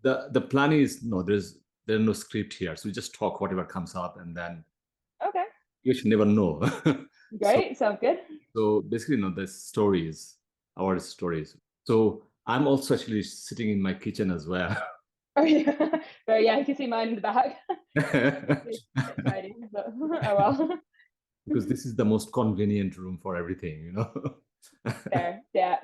The plan is no, there's no script here. So we just talk whatever comes up, and then Okay, you should never know. so great. Sounds good. so basically, the stories, our stories. So I'm also actually sitting in my kitchen as well. Oh yeah, but yeah, you can see mine in the back. Bit tidy, but oh well. Because this is the most convenient room for everything. There, yeah.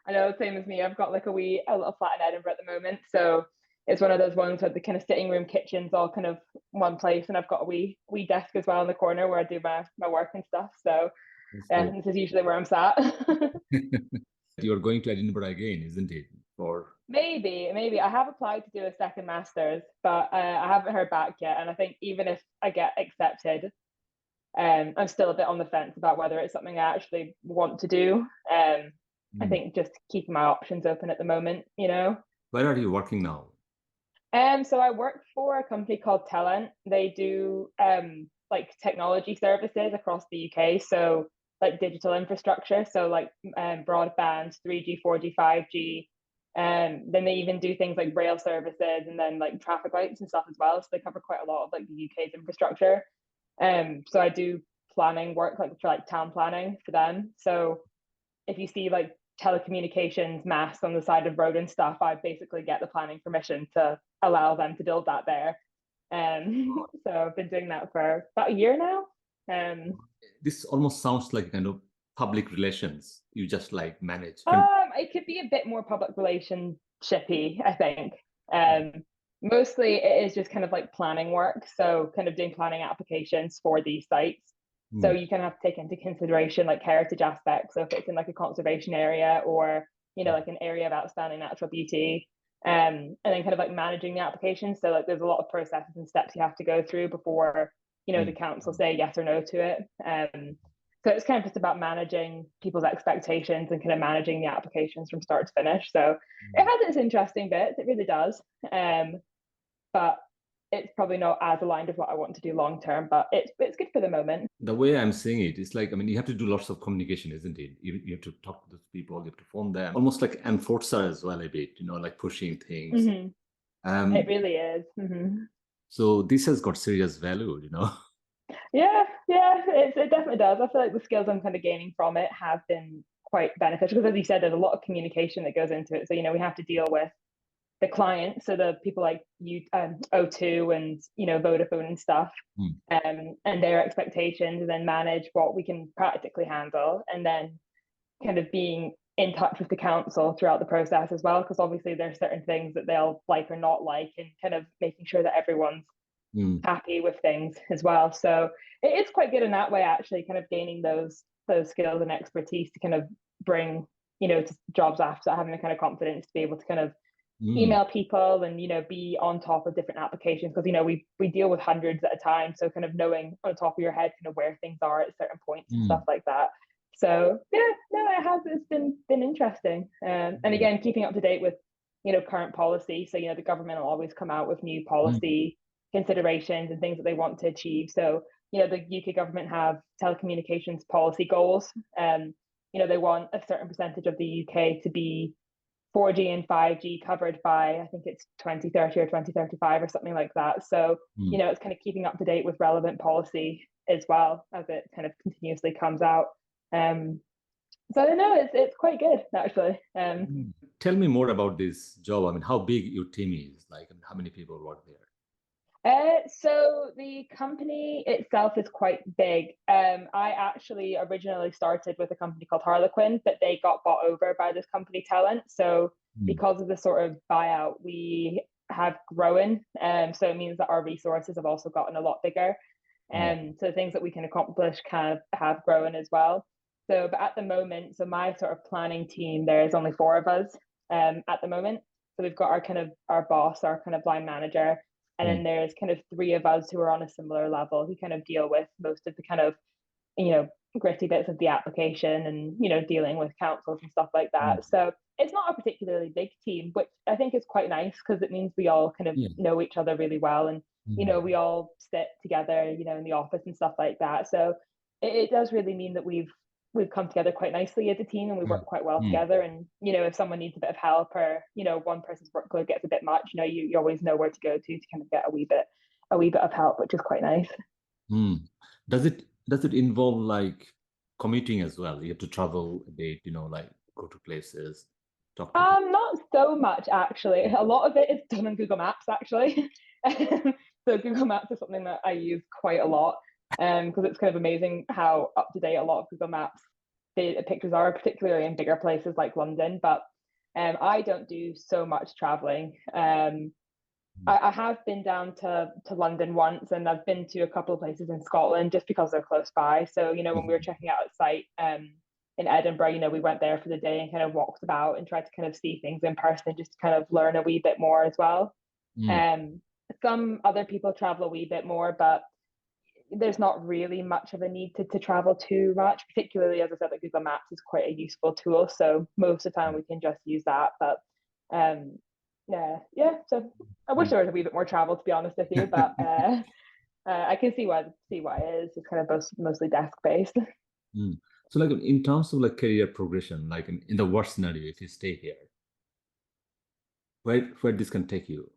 I know, same as me. I've got like a little flat in Edinburgh at the moment, so it's one of those ones where the kind of sitting room, kitchen's all kind of one place, and I've got a wee desk as well in the corner where I do my work and stuff. So That's yeah, great. this is usually where I'm sat. You're going to Edinburgh again, isn't it? Or Maybe I have applied to do a second master's, but I haven't heard back yet. And I think even if I get accepted, I'm still a bit on the fence about whether it's something I actually want to do. I Mm. think just keeping my options open at the moment. Where are you working now? So I work for a company called Telent. They do like technology services across the UK. So like digital infrastructure. So like broadband, 3G, 4G, 5G. Then they even do things like rail services and then like traffic lights and stuff as well. So they cover quite a lot of like the UK's infrastructure. So I do planning work like for like town planning for them. So if you see like telecommunications masts on the side of road and stuff, I basically get the planning permission to allow them to build that there. So I've been doing that for about a year now. Um, This almost sounds like kind of public relations. You just like manage. it could be a bit more public relationshipy, I think. Mostly it is just kind of like planning work. So kind of doing planning applications for these sites. So Hmm. you kind of have to take into consideration like heritage aspects. So if it's in like a conservation area or, like an area of outstanding natural beauty. And then kind of like managing the application. So like there's a lot of processes and steps you have to go through before, the Hmm. council say yes or no to it. So it's kind of just about managing people's expectations and kind of managing the applications from start to finish. So it has its interesting bits, it really does. But it's probably not as aligned with what I want to do long term, but it's good for the moment. The way I'm seeing it, it's like, I mean, you have to do lots of communication, isn't it? You have to talk to those people, you have to phone them, almost like enforcer as well, a bit, like pushing things. Mm-hmm. It Um, really is. Mm-hmm. so this has got serious value. Yeah, it definitely does. I feel like the skills I'm kind of gaining from it have been quite beneficial because, as you said, there's a lot of communication that goes into it. So, we have to deal with the clients, so the people like you, O2 and Vodafone and stuff, Hmm. and their expectations, and then manage what we can practically handle, and then kind of being in touch with the council throughout the process as well, because obviously there's certain things that they'll like or not like, and kind of making sure that everyone's Hmm. happy with things as well. So it's quite good in that way, actually, kind of gaining those skills and expertise to kind of bring to jobs after having the kind of confidence to be able to kind of Hmm. email people and be on top of different applications, because we deal with hundreds at a time, so kind of knowing on the top of your head kind of where things are at certain points and stuff Hmm. like that. So yeah, no, it's been interesting, and Hmm. again keeping up to date with current policy. So the government will always come out with new Hmm. policy considerations and things that they want to achieve. So the UK government have telecommunications policy goals. They want a certain percentage of the UK to be 4G and 5G covered by, I think it's 2030 or 2035 or something like that. So, Hmm. it's kind of keeping up to date with relevant policy as well as it kind of continuously comes out. Um, so I don't know, it's quite good actually. Hmm. Tell me more about this job. I mean, how big your team is, like, and how many people work there? So the company itself is quite big. I actually originally started with a company called Harlequin, but they got bought over by this company Talent. So Hmm. because of the sort of buyout, we have grown. So it means that our resources have also gotten a lot bigger. Hmm. So things that we can accomplish kind of have grown as well. So, but at the moment, so my sort of planning team, there's only four of us at the moment. So we've got our boss, our kind of line manager, and Hmm. then there's kind of three of us who are on a similar level who kind of deal with most of the kind of, you know, gritty bits of the application and, dealing with councils and stuff like Hmm. that. So it's not a particularly big team, which I think is quite nice because it means we all kind of Yeah. know each other really well. And, we Hmm. all sit together, in the office and stuff like that. So it does really mean that we've come together quite nicely as a team, and we Mm. work quite well Mm. together. And if someone needs a bit of help, or one person's workload gets a bit much, you always know where to go to kind of get a wee bit of help, which is quite nice. Mm. Does it involve like commuting as well? You have to travel a bit, like go to places, talk to people. Not so much actually. A lot of it is done on Google Maps actually. So Google Maps is something that I use quite a lot, because it's kind of amazing how up to date a lot of Google Maps the pictures are, particularly in bigger places like London. But I don't do so much traveling. I have been down to London once, and I've been to a couple of places in Scotland just because they're close by. So, when we were checking out a site in Edinburgh, we went there for the day and kind of walked about and tried to kind of see things in person, just to kind of learn a wee bit more as well. Mm. Um, some other people travel a wee bit more, but there's not really much of a need to travel too much, particularly as I said, that Google Maps is quite a useful tool. So most of the time we can just use that. But um, yeah. So I wish there was a wee bit more travel, to be honest with you, but I can see why it is. It's kind of mostly desk based. Mm. So like in terms of like career progression, like in the worst scenario, if you stay here, where this can take you?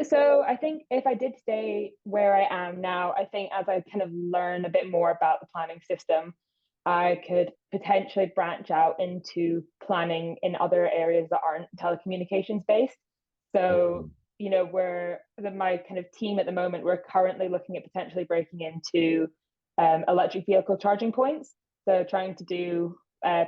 So I think if I did stay where I am now, I think as I kind of learn a bit more about the planning system, I could potentially branch out into planning in other areas that aren't telecommunications based. So, Mm. my kind of team at the moment, we're currently looking at potentially breaking into electric vehicle charging points. So trying to do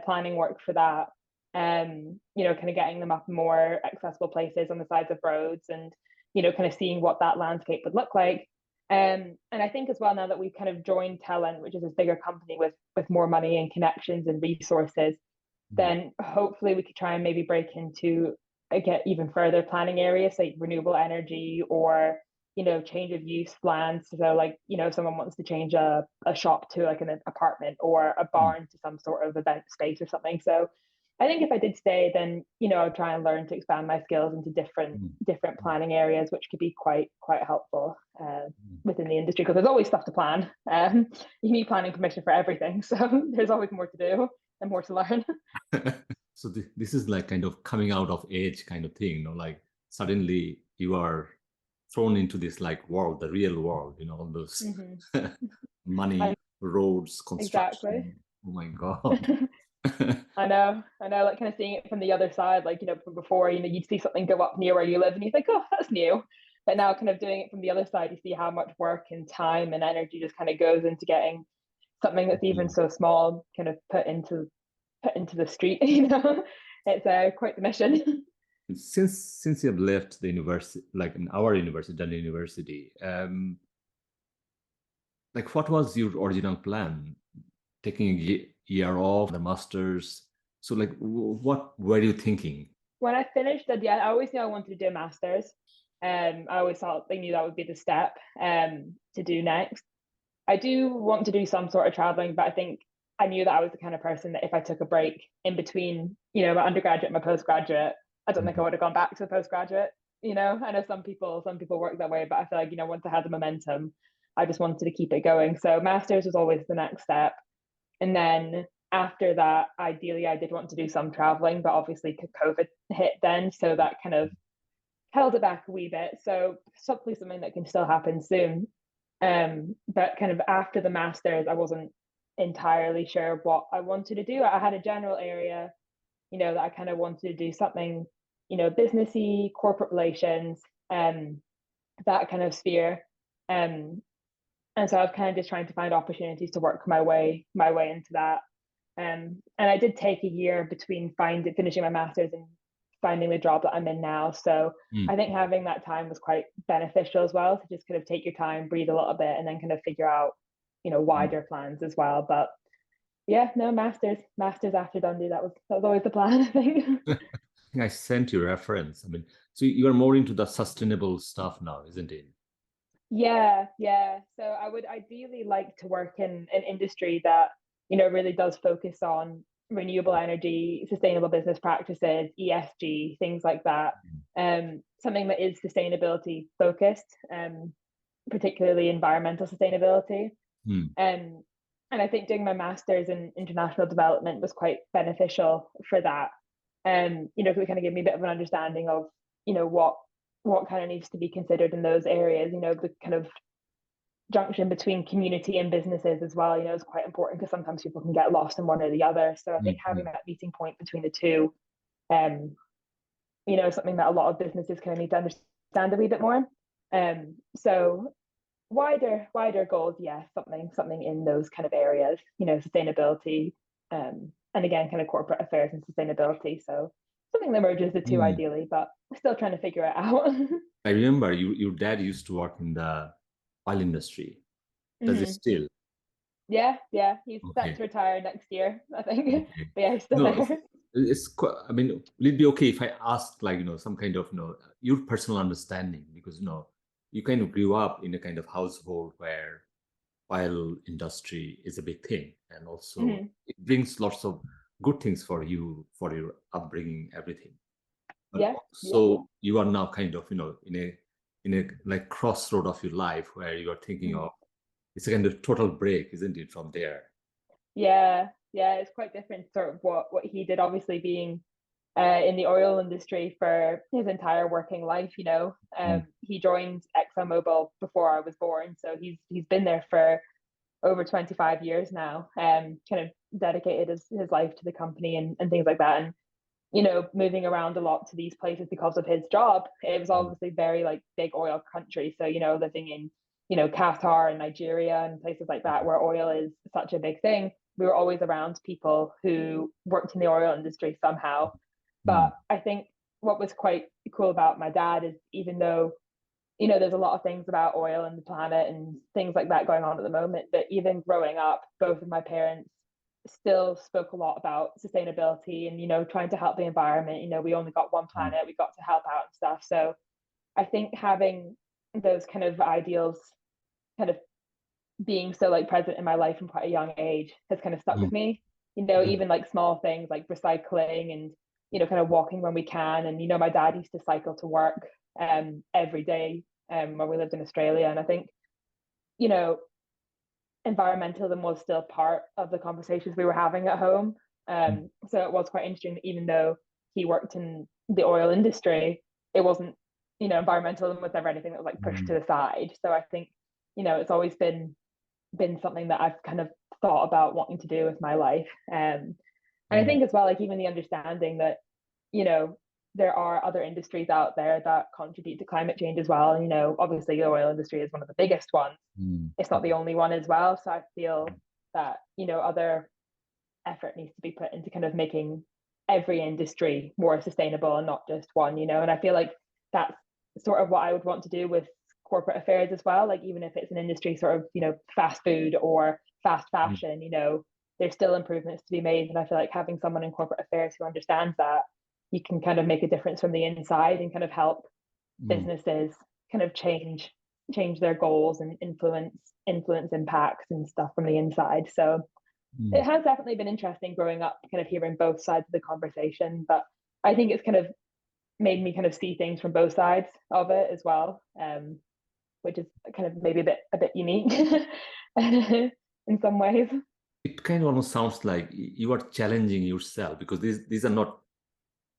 planning work for that, kind of getting them up in more accessible places on the sides of roads, and kind of seeing what that landscape would look like. And I think as well, now that we've kind of joined Talent, which is a bigger company with more money and connections and resources, Mm. then hopefully we could try and maybe break into get even further planning areas like renewable energy, or change of use plans. So like if someone wants to change a shop to like an apartment, or a Mm. barn to some sort of event space or something. So I think if I did stay, then I would try and learn to expand my skills into Mm. different planning areas, which could be quite helpful Mm. within the industry, because there's always stuff to plan. You need planning permission for everything, so there's always more to do and more to learn. So this is like kind of coming out of age kind of thing, like suddenly you are thrown into this like world, the real world, all those Mm-hmm. money, roads, Exactly. construction. Oh my God. I know, like kind of seeing it from the other side, like, from before, you'd see something go up near where you live and you think, oh, that's new. But now kind of doing it from the other side, you see how much work and time and energy just kind of goes into getting something that's even so small kind of put into the street, It's quite the mission. Since you have left the university, like in our university, Dundee University, like what was your original plan? Taking a year off, the masters. So like, what were you thinking? When I finished that, yeah, I always knew I wanted to do a master's. I always thought they knew that would be the step to do next. I do want to do some sort of traveling, but I think I knew that I was the kind of person that if I took a break in between, my undergraduate and my postgraduate, I don't think I Mhm. would have gone back to the postgraduate. I know some people work that way, but I feel like, once I had the momentum, I just wanted to keep it going. So masters was always the next step. And then after that, ideally, I did want to do some traveling, but obviously COVID hit then. So that kind of held it back a wee bit. So hopefully something that can still happen soon. But kind of after the masters, I wasn't entirely sure what I wanted to do. I had a general area, that I kind of wanted to do something, businessy, corporate relations, that kind of sphere. Um, and so I was kind of just trying to find opportunities to work my way into that. And I did take a year between finishing my masters and finding the job that I'm in now. So Mm. I think having that time was quite beneficial as well, to just kind of take your time, breathe a little bit, and then kind of figure out, Mm. wider plans as well. But yeah, no, masters after Dundee. That was always the plan, I think. I think I sent you reference. I mean, so you are more into the sustainable stuff now, isn't it? Yeah, yeah. So I would ideally like to work in an industry that, really does focus on renewable energy, sustainable business practices, ESG, things like that. Something that is sustainability focused, particularly environmental sustainability. Mm. Um, And I think doing my master's in international development was quite beneficial for that. You know, it kind of gave me a bit of an understanding of, you know, what kind of needs to be considered in those areas, you know, the kind of junction between community and businesses as well, you know, is quite important because sometimes people can get lost in one or the other. So I think having that meeting point between the two, you know, something that a lot of businesses kind of need to understand a wee bit more. So wider goals, yes, something in those kind of areas, you know, sustainability, and again, kind of corporate affairs and sustainability. So something that merges the two Mm. ideally, but still trying to figure it out. I remember your dad used to work in the oil industry. Does it Hmm. still? Yeah, he's set Okay. to retire next year, I think. Okay. But yeah, he's still No, there. it's quite, I mean, will it be okay if I ask, like, some kind of, your personal understanding? Because, you kind of grew up in a kind of household where oil industry is a big thing. And also Hmm. it brings lots of good things for you, for your upbringing, everything. But Yeah. also you are now kind of, in a like crossroad of your life where you are thinking Mhm. of, it's a kind of total break, isn't it, from there? Yeah, it's quite different sort of what he did, obviously being in the oil industry for his entire working life, you know. Mm. He joined ExxonMobil before I was born, so he's been there for over 25 years now, kind of dedicated his life to the company and things like that. And, you know, moving around a lot to these places because of his job. It was Mm. obviously very like big oil country. So, you know, living in, you know, Qatar and Nigeria and places like that where oil is such a big thing. We were always around people who worked in the oil industry somehow. Mm. But I think what was quite cool about my dad is even though, you know, there's a lot of things about oil and the planet and things like that going on at the moment, but even growing up, both of my parents still spoke a lot about sustainability and, you know, trying to help the environment. You know, we only got one Mm. planet, we got to help out and stuff. So I think having those kind of ideals kind of being so like present in my life from quite a young age has kind of stuck Mm. with me. You know, Mm. even like small things like recycling and, you know, kind of walking when we can. And, you know, my dad used to cycle to work every day when we lived in Australia. And I think, you know, environmentalism was still part of the conversations we were having at home. Mm. So it was quite interesting that even though he worked in the oil industry, it wasn't, you know, environmentalism was never anything that was like pushed to Mm. the side. So I think, you know, it's always been something that I've kind of thought about wanting to do with my life. And I Mm. think as well, like even the understanding that, you know, there are other industries out there that contribute to climate change as well. And, you know, obviously the oil industry is one of the biggest ones. Mm. It's not the only one as well. So I feel that, you know, other effort needs to be put into kind of making every industry more sustainable and not just one, you know. And I feel like that's sort of what I would want to do with corporate affairs as well. Like even if it's an industry sort of, you know, fast food or fast Mm. fashion, you know, there's still improvements to be made. And I feel like having someone in corporate affairs who understands that, you can kind of make a difference from the inside and kind of help Mm. businesses kind of change their goals and influence impacts and stuff from the inside. So it Mm. has definitely been interesting growing up, kind of hearing both sides of the conversation. But I think it's kind of made me kind of see things from both sides of it as well, which is kind of maybe a bit unique in some ways. It kind of almost sounds like you are challenging yourself, because these are not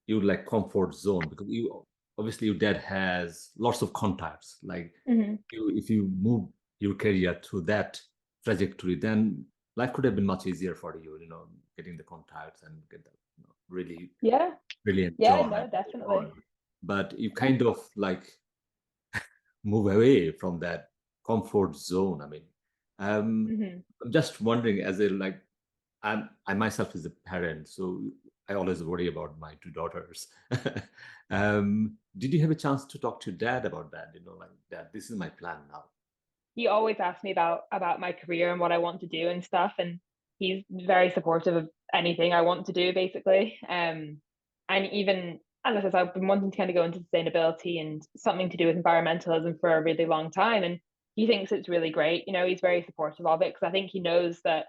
your like comfort zone, because you obviously your dad has lots of contacts. Like, Hmm. if you move your career to that trajectory, then life could have been much easier for you, getting the contacts and get the, really Yeah, brilliant yeah, job no, and move definitely. on. But you kind of like move away from that comfort zone. I mean, Hmm. I'm just wondering, as a like, I myself is a parent, so I always worry about my two daughters. Did you have a chance to talk to your dad about that? Like, Dad, this is my plan now. He always asks me about my career and what I want to do and stuff, and he's very supportive of anything I want to do, basically. And even as I said, I've been wanting to kind of go into sustainability and something to do with environmentalism for a really long time, and he thinks it's really great. You know, he's very supportive of it because I think he knows that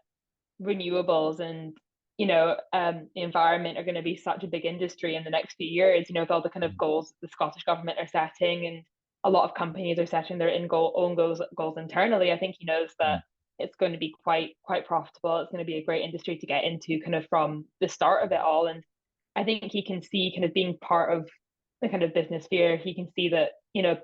renewables and the environment are going to be such a big industry in the next few years, you know, with all the kind of goals the Scottish government are setting and a lot of companies are setting their own goals internally. I think he knows that, it's going to be quite profitable. It's going to be a great industry to get into kind of from the start of it all. And I think he can see kind of being part of the kind of business sphere, he can see that,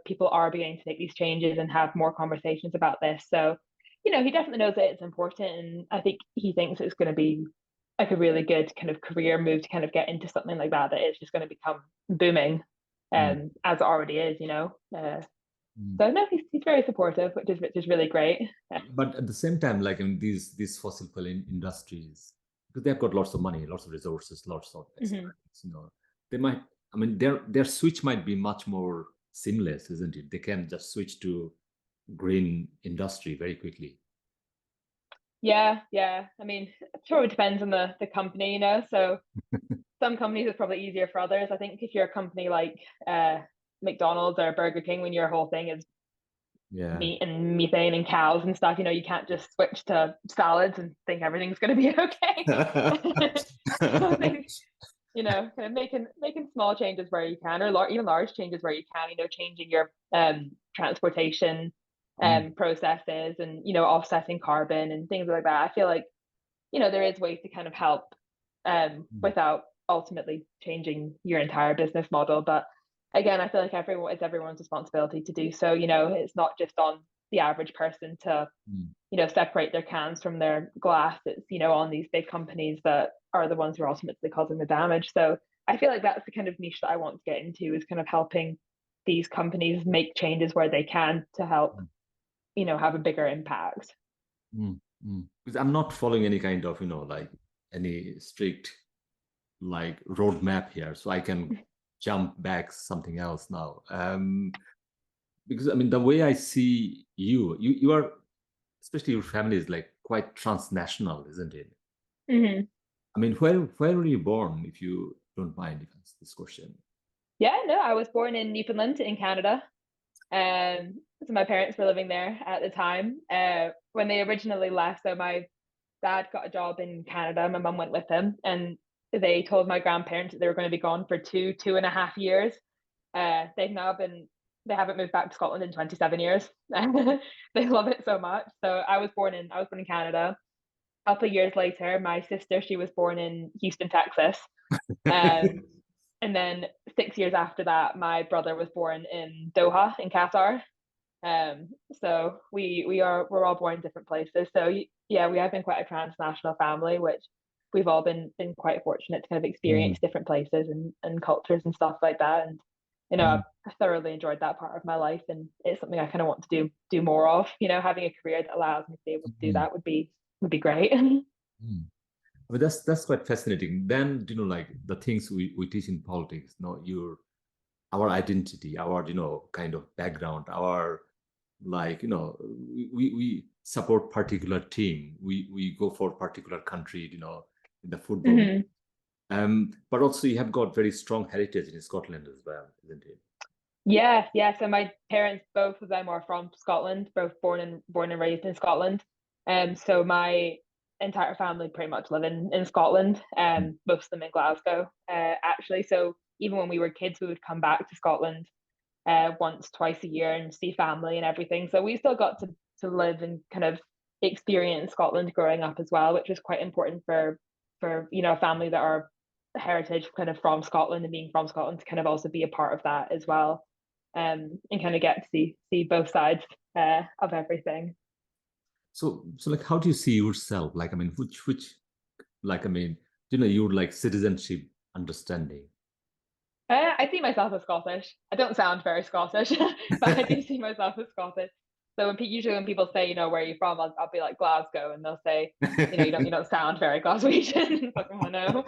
people are beginning to make these changes and have more conversations about this. So, he definitely knows that it's important. And I think he thinks it's going to be like a really good kind of career move to kind of get into something like that is just going to become booming, as it already is, So no, he's very supportive, which is really great. But at the same time, like in these fossil fuel industries, because they've got lots of money, lots of resources, lots of expertise, they might. I mean, their switch might be much more seamless, isn't it? They can just switch to green industry very quickly. Yeah. I mean, I'm sure it depends on the company, So some companies it's probably easier for others. I think if you're a company like McDonald's or Burger King, when your whole thing is meat and methane and cows and stuff, you can't just switch to salads and think everything's going to be okay. So I think, kind of making small changes where you can, or even large changes where you can, changing your transportation processes and, offsetting carbon and things like that. I feel like, there is ways to kind of help without ultimately changing your entire business model. But again, I feel like it's everyone's responsibility to do so. It's not just on the average person to, separate their cans from their glass. It's, on these big companies that are the ones who are ultimately causing the damage. So I feel like that's the kind of niche that I want to get into, is kind of helping these companies make changes where they can to help, have a bigger impact. Because I'm not following any kind of, like any strict like roadmap here, so I can jump back something else now. Because I mean, the way I see you are, especially your family is like quite transnational, isn't it? I mean, where were you born, if you don't mind if I ask this question? Yeah, no, I was born in Newfoundland in Canada. So my parents were living there at the time. When they originally left, so my dad got a job in Canada. My mum went with him, and they told my grandparents that they were going to be gone for 2.5 years. They haven't moved back to Scotland in 27 years. They love it so much. So I was born in Canada. A couple of years later, my sister, she was born in Houston, Texas. And then 6 years after that, my brother was born in Doha in Qatar. So we're all born in different places. So yeah, we have been quite a transnational family, which we've all been quite fortunate to kind of experience different places and cultures and stuff like that. And I thoroughly enjoyed that part of my life, and it's something I kind of want to do more of. Having a career that allows me to be able to do that would be great. But that's quite fascinating. Then like the things we teach in politics, our identity, our kind of background, our like we support particular team, we go for particular country, in the football. But also you have got very strong heritage in Scotland as well, isn't it? Yeah. So my parents, both of them, are from Scotland, both born and raised in Scotland. So my entire family pretty much live in Scotland, most of them in Glasgow, actually. So even when we were kids, we would come back to Scotland once, twice a year and see family and everything. So we still got to live and kind of experience Scotland growing up as well, which was quite important for a family that are heritage kind of from Scotland, and being from Scotland to kind of also be a part of that as well, and kind of get to see both sides of everything. So like, how do you see yourself? Like, I mean, which like, I mean, your like citizenship understanding? I see myself as Scottish. I don't sound very Scottish, but I do see myself as Scottish. So usually when people say, where are you from, I'll be like Glasgow, and they'll say, you don't sound very Glaswegian. It's like, oh no.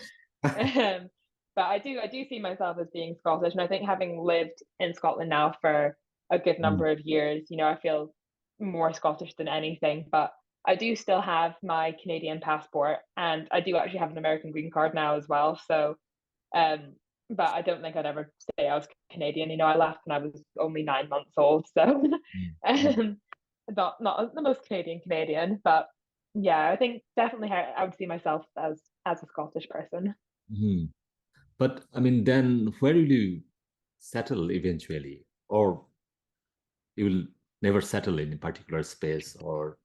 But I do see myself as being Scottish, and I think having lived in Scotland now for a good number of years, I feel more Scottish than anything. But I do still have my Canadian passport, and I do actually have an American green card now as well. So, but I don't think I'd ever say I was Canadian. I left when I was only 9 months old, so not the most Canadian, but yeah, I think definitely I would see myself as a Scottish person. But I mean, then where will you settle eventually, or you will never settle in a particular space, or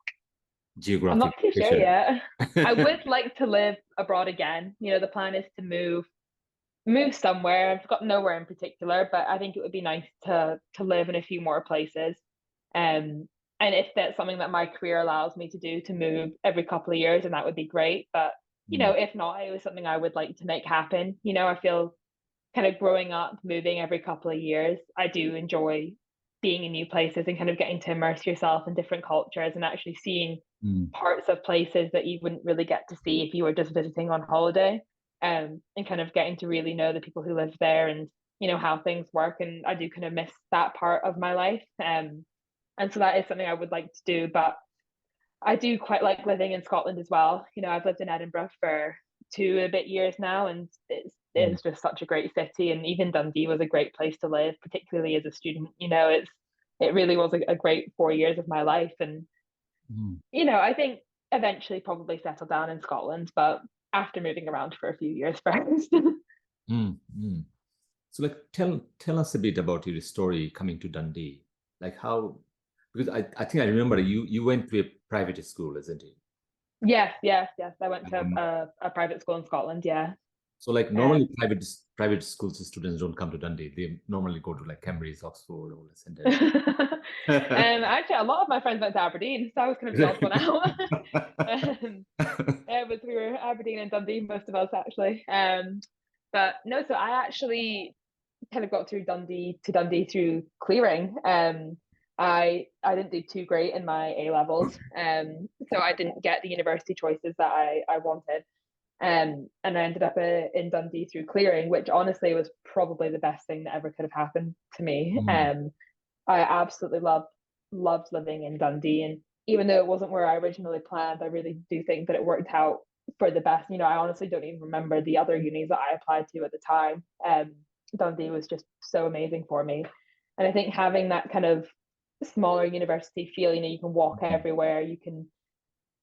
I'm geographic not too sure location? yet. I would like to live abroad again. The plan is to move somewhere. I've got nowhere in particular, but I think it would be nice to live in a few more places. Um, and if that's something that my career allows me to do, to move every couple of years, and that would be great. But Mm, if not, it was something I would like to make happen. I feel kind of growing up, moving every couple of years, I do enjoy being in new places and kind of getting to immerse yourself in different cultures and actually seeing mm, parts of places that you wouldn't really get to see if you were just visiting on holiday. And kind of getting to really know the people who live there and how things work. And I do kind of miss that part of my life. And so that is something I would like to do. But I do quite like living in Scotland as well. I've lived in Edinburgh for 2 a bit years now, and mm, it's just such a great city. And even Dundee was a great place to live, particularly as a student. It really was a great 4 years of my life. And mm, I think eventually probably settle down in Scotland, but after moving around for a few years first. mm, mm. So like tell us a bit about your story coming to Dundee. Like how, because I think I remember you went to a private school, isn't it? Yes, yes, yes. I went to Um, a private school in Scotland. Yeah. so like Um, normally private schools students don't come to Dundee. They normally go to like Cambridge, Oxford, or London. actually, a lot of my friends went to Aberdeen, so I was kind of the odd one out. We were Aberdeen and Dundee, most of us actually. But no, so I actually kind of got through Dundee through clearing. I didn't do too great in my A levels, so I didn't get the university choices that I wanted. And I ended up in Dundee through clearing, which honestly was probably the best thing that ever could have happened to me. Mm, I absolutely loved living in Dundee, and even though it wasn't where I originally planned, I really do think that it worked out for the best. I honestly don't even remember the other unis that I applied to at the time. Dundee was just so amazing for me, and I think having that kind of smaller university feel, you can walk mm, everywhere, you can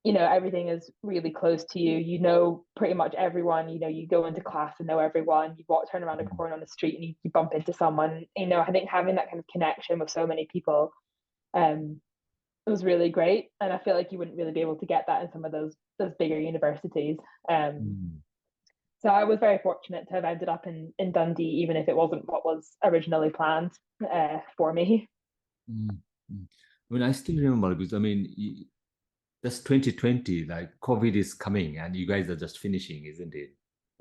everything is really close to you. Pretty much everyone. You go into class and know everyone. You turn around a mm, corner on the street and you bump into someone. I think having that kind of connection with so many people, um, was really great. And I feel like you wouldn't really be able to get that in some of those bigger universities. Um, mm, so I was very fortunate to have ended up in Dundee, even if it wasn't what was originally planned for me. mm, mm. I mean, I still remember because I mean, that's 2020, like COVID is coming and you guys are just finishing, isn't it?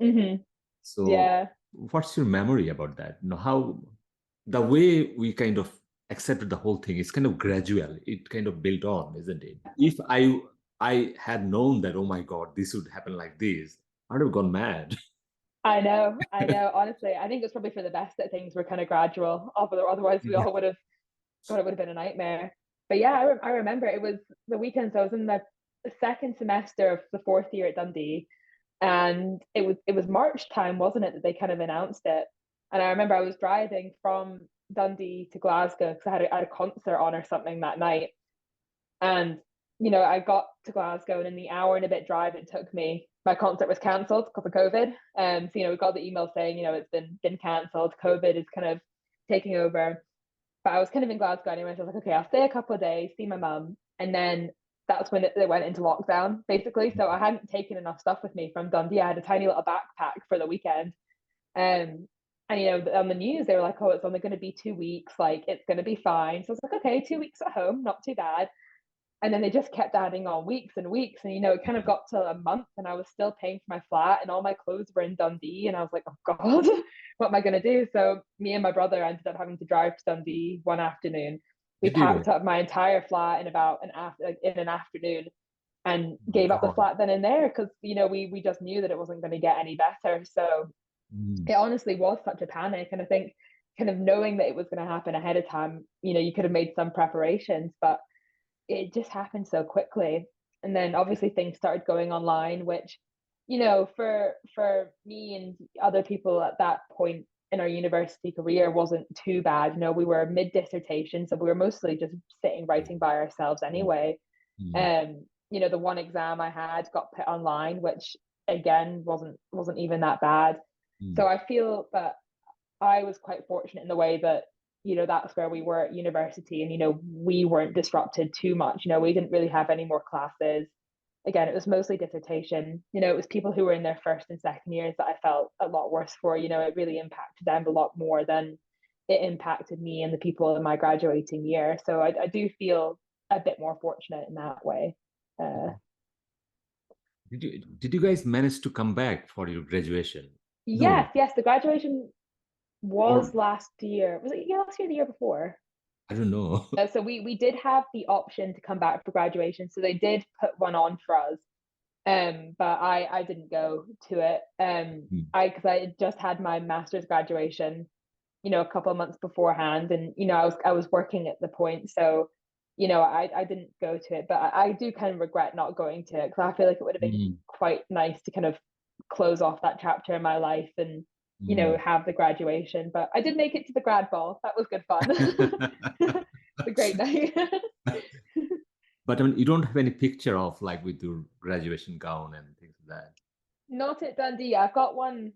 Hmm. So Yeah. what's your memory about that? How the way we kind of accepted the whole thing is kind of gradual. It kind of built on, isn't it? If I had known that, oh my God, this would happen like this, I'd have gone mad. I know, I know. Honestly, I think it's probably for the best that things were kind of gradual. Otherwise, we Yeah. all would have. God, it would have been a nightmare. But yeah, I remember it was the weekend. So I was in the second semester of the fourth year at Dundee, and it was March time, wasn't it, that they kind of announced it? And I remember I was driving from Dundee to Glasgow because I had a concert on or something that night, and I got to Glasgow, and in the hour and a bit drive it took me, my concert was cancelled because of COVID. So we got the email saying it's been cancelled. COVID is kind of taking over. But I was kind of in Glasgow anyway, so I was like, okay, I'll stay a couple of days, see my mum, and then that's when they went into lockdown, basically. So I hadn't taken enough stuff with me from Dundee. I had a tiny little backpack for the weekend. Um, and on the news they were like, oh, it's only going to be 2 weeks, like it's going to be fine. So I was like, okay, 2 weeks at home, not too bad. And then they just kept adding on weeks and weeks, and it kind of got to a month, and I was still paying for my flat, and all my clothes were in Dundee, and I was like, oh God, what am I going to do? So me and my brother ended up having to drive to Dundee one afternoon. We Did you? packed up my entire flat in about in an afternoon, and My gave up the God. flat then and there, because we just knew that it wasn't going to get any better. So Mm, it honestly was such a panic, and I think kind of knowing that it was going to happen ahead of time, you could have made some preparations, but it just happened so quickly. And then obviously things started going online, which, for me and other people at that point in our university career wasn't too bad. We were mid dissertation, so we were mostly just sitting writing by ourselves mm, anyway. mm, The one exam I had got put online, which again wasn't even that bad. mm, So I feel that I was quite fortunate in the way that that's where we were at university, and we weren't disrupted too much. We didn't really have any more classes. Again, it was mostly dissertation. It was people who were in their first and second years that I felt a lot worse for. It really impacted them a lot more than it impacted me and the people in my graduating year. So I do feel a bit more fortunate in that way. Did you guys manage to come back for your graduation? No. Yes, the graduation was Or last year. Was it last year, the year before? I don't know. So we did have the option to come back for graduation. So they did put one on for us. But I didn't go to it. Because I had just had my master's graduation, a couple of months beforehand, and I was working at the point, so I didn't go to it. But I do kind of regret not going to it, because I feel like it would have been quite nice to kind of close off that chapter in my life and have the graduation. But I did make it to the grad ball. That was good fun. It's a great night. But I mean, you don't have any picture of like with your graduation gown and things like that. Not at Dundee. I've got one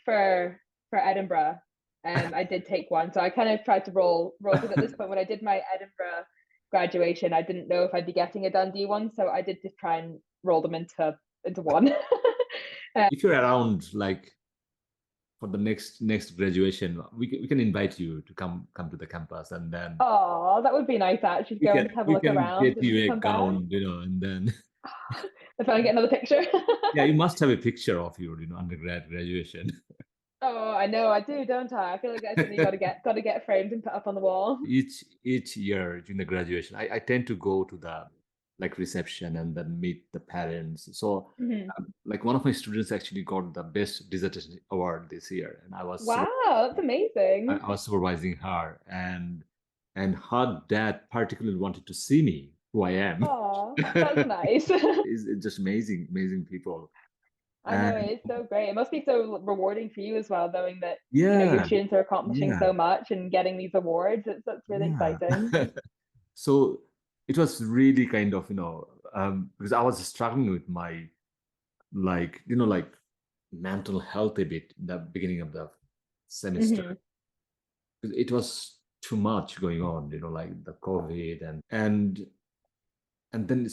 for Edinburgh. I did take one, so I kind of tried to roll because at this point, when I did my Edinburgh graduation, I didn't know if I'd be getting a Dundee one, so I did just try and roll them into one. If you're around, like for the next graduation, we can invite you to come to the campus, and then oh, that would be nice actually. Go and have a look around. Get you a come gown, back. and then If I get another picture. yeah, you must have a picture of your undergrad graduation. Oh, I know, I do, don't I? I feel like that's something you gotta get framed and put up on the wall. Each year during the graduation, I tend to go to the like reception and then meet the parents. So like one of my students actually got the best dissertation award this year, and wow, that's amazing. I was supervising her, and her dad particularly wanted to see me, who I am. Oh, that's nice. It's just amazing people. I know, it's so great. It must be so rewarding for you as well, knowing that your Yeah, students are accomplishing so much and getting these awards. That's really exciting. So it was really kind of because I was struggling with my like mental health a bit in the beginning of the semester. It was too much going on, like the COVID and then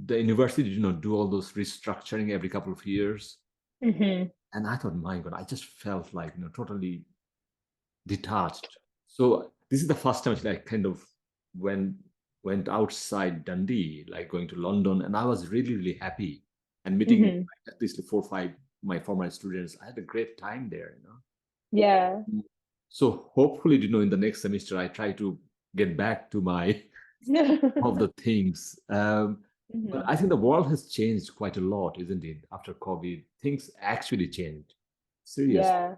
the university do all those restructuring every couple of years. And I thought, my God, I just felt like totally detached. So this is the first time I kind of went outside Dundee, like going to London, and I was really happy and meeting at least 4 or 5 my former students. I had a great time there. Yeah. So hopefully, in the next semester, I try to get back to my of the things. But I think the world has changed quite a lot, isn't it? After COVID, things actually changed. Seriously. Yeah.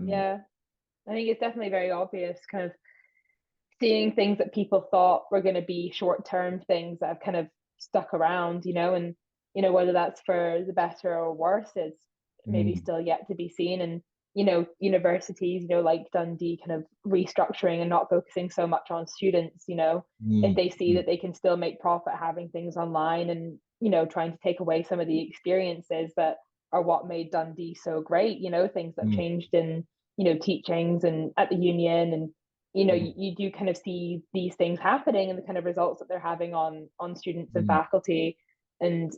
Yeah. I think it's definitely very obvious, kind of seeing things that people thought were going to be short-term things that have kind of stuck around, and whether that's for the better or worse is maybe still yet to be seen. And universities, like Dundee, kind of restructuring and not focusing so much on students, if they see that they can still make profit having things online and, trying to take away some of the experiences that are what made Dundee so great, things that changed in, teachings and at the union. And, you do kind of see these things happening and the kind of results that they're having on students and faculty. And,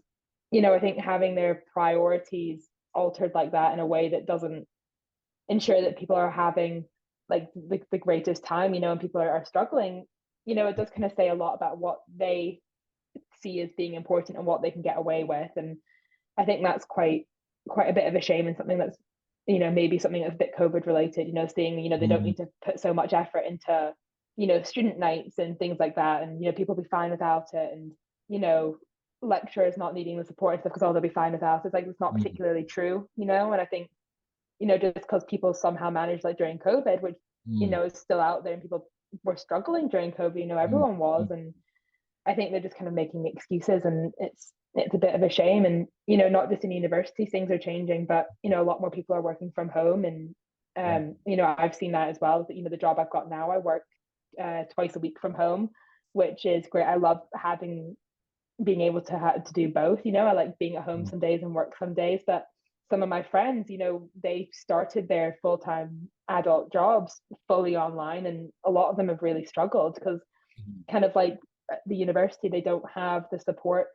I think having their priorities altered like that in a way that doesn't ensure that people are having like the greatest time, and people are struggling, it does kind of say a lot about what they see as being important and what they can get away with. And I think that's quite a bit of a shame, and something that's maybe something that's a bit COVID related, seeing they don't need to put so much effort into student nights and things like that, and people be fine without it, and lecturers not needing the support and stuff because they'll be fine without it. It's like it's not particularly true, and I think just because people somehow managed like during COVID, which is still out there, and people were struggling during COVID, everyone was. And I think they're just kind of making excuses, and it's a bit of a shame. And not just in universities things are changing, but a lot more people are working from home. And I've seen that as well. The job I've got now, I work twice a week from home, which is great. I love being able to do both. I like being at home some days and work some days, but some of my friends, they started their full-time adult jobs fully online, and a lot of them have really struggled because kind of like at the university, they don't have the support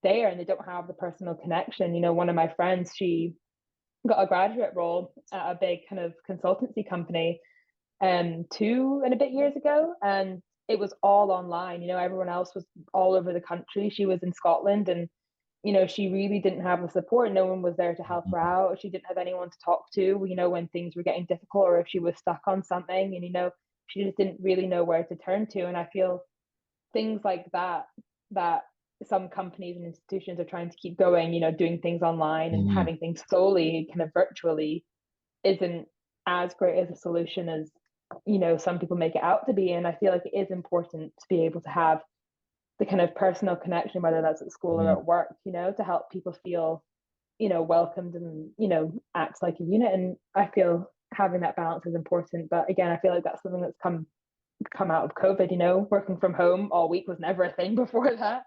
there and they don't have the personal connection. One of my friends, she got a graduate role at a big kind of consultancy company 2 and a bit years ago, and it was all online. Everyone else was all over the country. She was in Scotland, and she really didn't have the support. No one was there to help her out. She didn't have anyone to talk to, when things were getting difficult or if she was stuck on something, and she just didn't really know where to turn to. And I feel things like that some companies and institutions are trying to keep going, doing things online and having things solely kind of virtually isn't as great as a solution as some people make it out to be. And I feel like it is important to be able to have the kind of personal connection, whether that's at school or at work, to help people feel welcomed and act like a unit. And I feel having that balance is important. But again, I feel like that's something that's come out of COVID. Working from home all week was never a thing before that.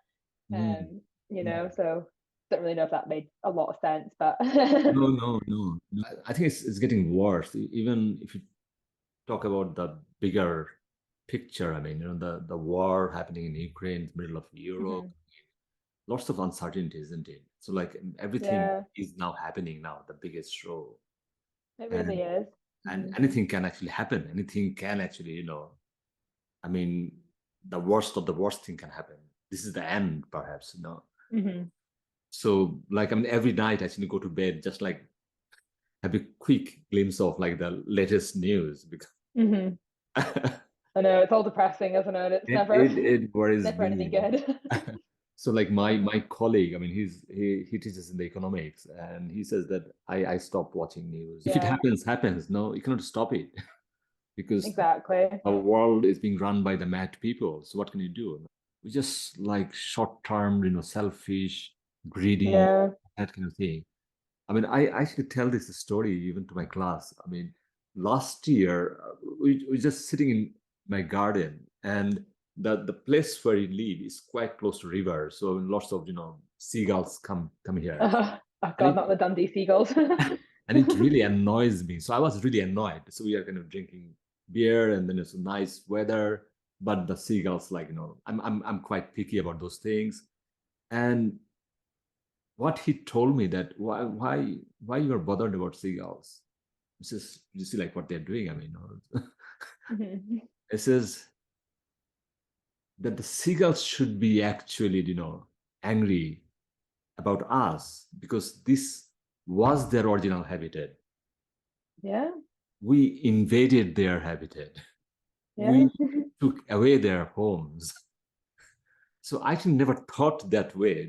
So don't really know if that made a lot of sense, but No. I think it's getting worse. Even if you talk about the bigger picture, I mean, the war happening in Ukraine, middle of Europe, lots of uncertainty, isn't it? So like everything is now happening now, the biggest show. It really is. And anything can actually happen. Anything can actually, I mean, the worst of the worst thing can happen. This is the end, perhaps, So like, I mean, every night I actually go to bed, just like have a quick glimpse of like the latest news because I know it's all depressing, isn't it? It's it worries never me. anything good. So like my colleague, I mean, he teaches in the economics, and he says that I stopped watching news. If it happens. No, you cannot stop it because exactly our world is being run by the mad people. So what can you do? We just like short-term, selfish, greedy, that kind of thing. I mean, I actually tell this story even to my class. I mean, last year we were just sitting in my garden, and the place where we live is quite close to river, so lots of seagulls come here. Oh God, not the Dundee seagulls. And it really annoys me. So I was really annoyed. So we are kind of drinking beer, and then it's nice weather, but the seagulls, like I'm quite picky about those things. And what he told me that why you are bothered about seagulls? It's just you see like what they're doing. I mean, it says that the seagulls should be actually angry about us because this was their original habitat. Yeah. We invaded their habitat. We took away their homes. So I actually never thought that way.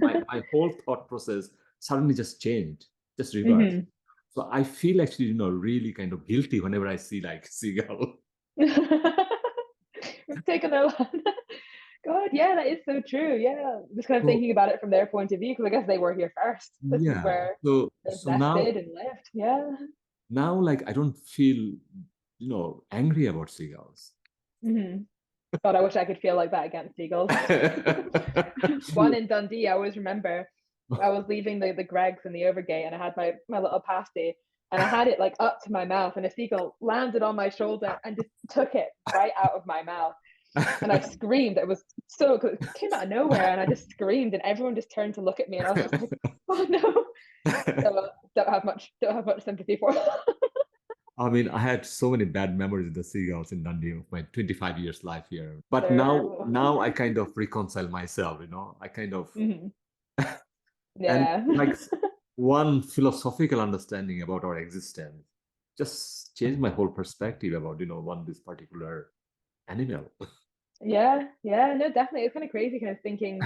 my whole thought process suddenly just changed, just reversed. So I feel actually, really kind of guilty whenever I see like seagull. We've taken their land. God, yeah, that is so true. Yeah, just kind of thinking about it from their point of view, because I guess they were here first. This is where so they now, nested and lived. Yeah. Now, like I don't feel, angry about seagulls. God, I wish I could feel like that against seagulls. One in Dundee, I always remember. I was leaving the Greggs in the Overgate, and I had my little pasty, and I had it like up to my mouth, and a seagull landed on my shoulder and just took it right out of my mouth. And I screamed. It was so good. It came out of nowhere, and I just screamed, and everyone just turned to look at me, and I was just like, "Oh no!" So don't have much sympathy for. I mean, I had so many bad memories with the seagulls in Dundee of my 25 years life here. But now I kind of reconcile myself, I kind of and like one philosophical understanding about our existence just changed my whole perspective about this particular animal. No, definitely. It's kind of crazy kind of thinking,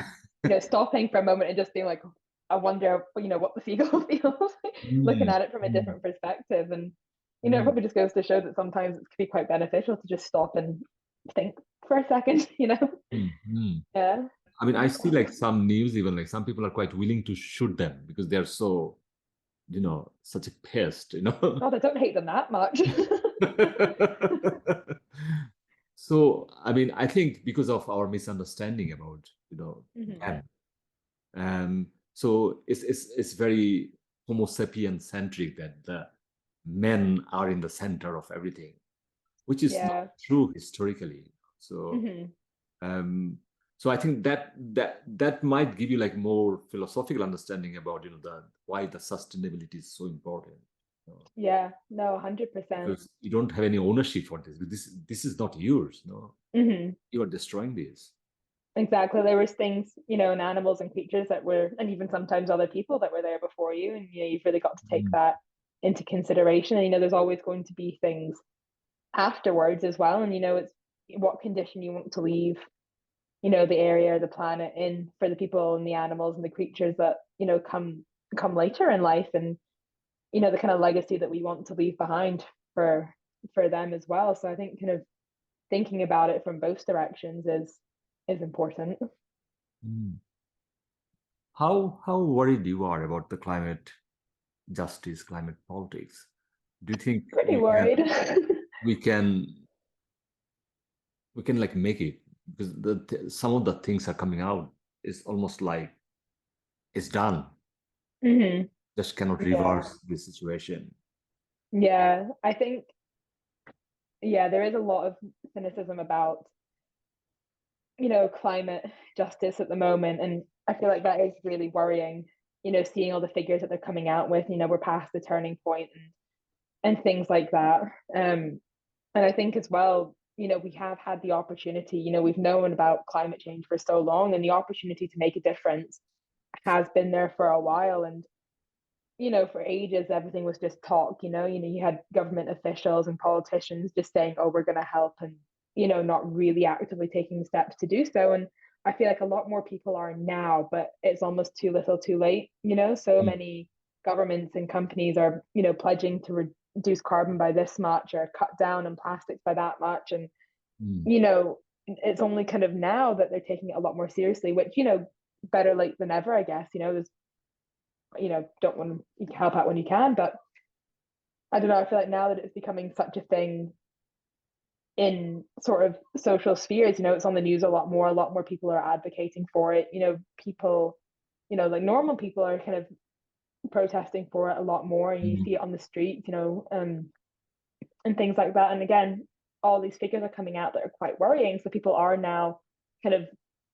stopping for a moment and just being like, I wonder, what the seagull feels, looking at it from a different perspective. And, it probably just goes to show that sometimes it can be quite beneficial to just stop and think for a second, Yeah. I mean, I see like some news, even like some people are quite willing to shoot them because they're so, such a pest, God, I don't hate them that much. So, I mean, I think because of our misunderstanding about, them, so it's very Homo sapien centric, that the men are in the center of everything, which is not Yeah. true historically. So so I think that might give you like more philosophical understanding about the why the sustainability is so important. Yeah, no, 100%. Because you don't have any ownership for this. This is not yours. No, you are destroying this. Exactly. There was things, and animals and creatures that were, and even sometimes other people that were there before you, and you've really got to take that into consideration. And there's always going to be things afterwards as well. And it's what condition you want to leave, the area or the planet in for the people and the animals and the creatures that come later in life, and the kind of legacy that we want to leave behind for them as well. So I think kind of thinking about it from both directions is important. How worried you are about the climate justice, climate politics? Do you think Pretty worried. we can like make it? Because some of the things are coming out is almost like it's done. Just cannot reverse this situation. Yeah, I think there is a lot of cynicism about climate justice at the moment, and I feel like that is really worrying. Seeing all the figures that they're coming out with, we're past the turning point and things like that. And I think as well, we have had the opportunity. We've known about climate change for so long, and the opportunity to make a difference has been there for a while. And for ages, everything was just talk. You had government officials and politicians just saying, "Oh, we're going to help," and not really actively taking steps to do so. And I feel like a lot more people are now, but it's almost too little, too late. So many governments and companies are, pledging to reduce carbon by this much or cut down on plastics by that much, and it's only kind of now that they're taking it a lot more seriously. Which better late than ever, I guess. There's don't want to help out when you can, but I don't know, I feel like now that it's becoming such a thing in sort of social spheres, it's on the news a lot more people are advocating for it. People, like normal people are kind of protesting for it a lot more, and you see it on the streets, and things like that. And again, all these figures are coming out that are quite worrying, so people are now kind of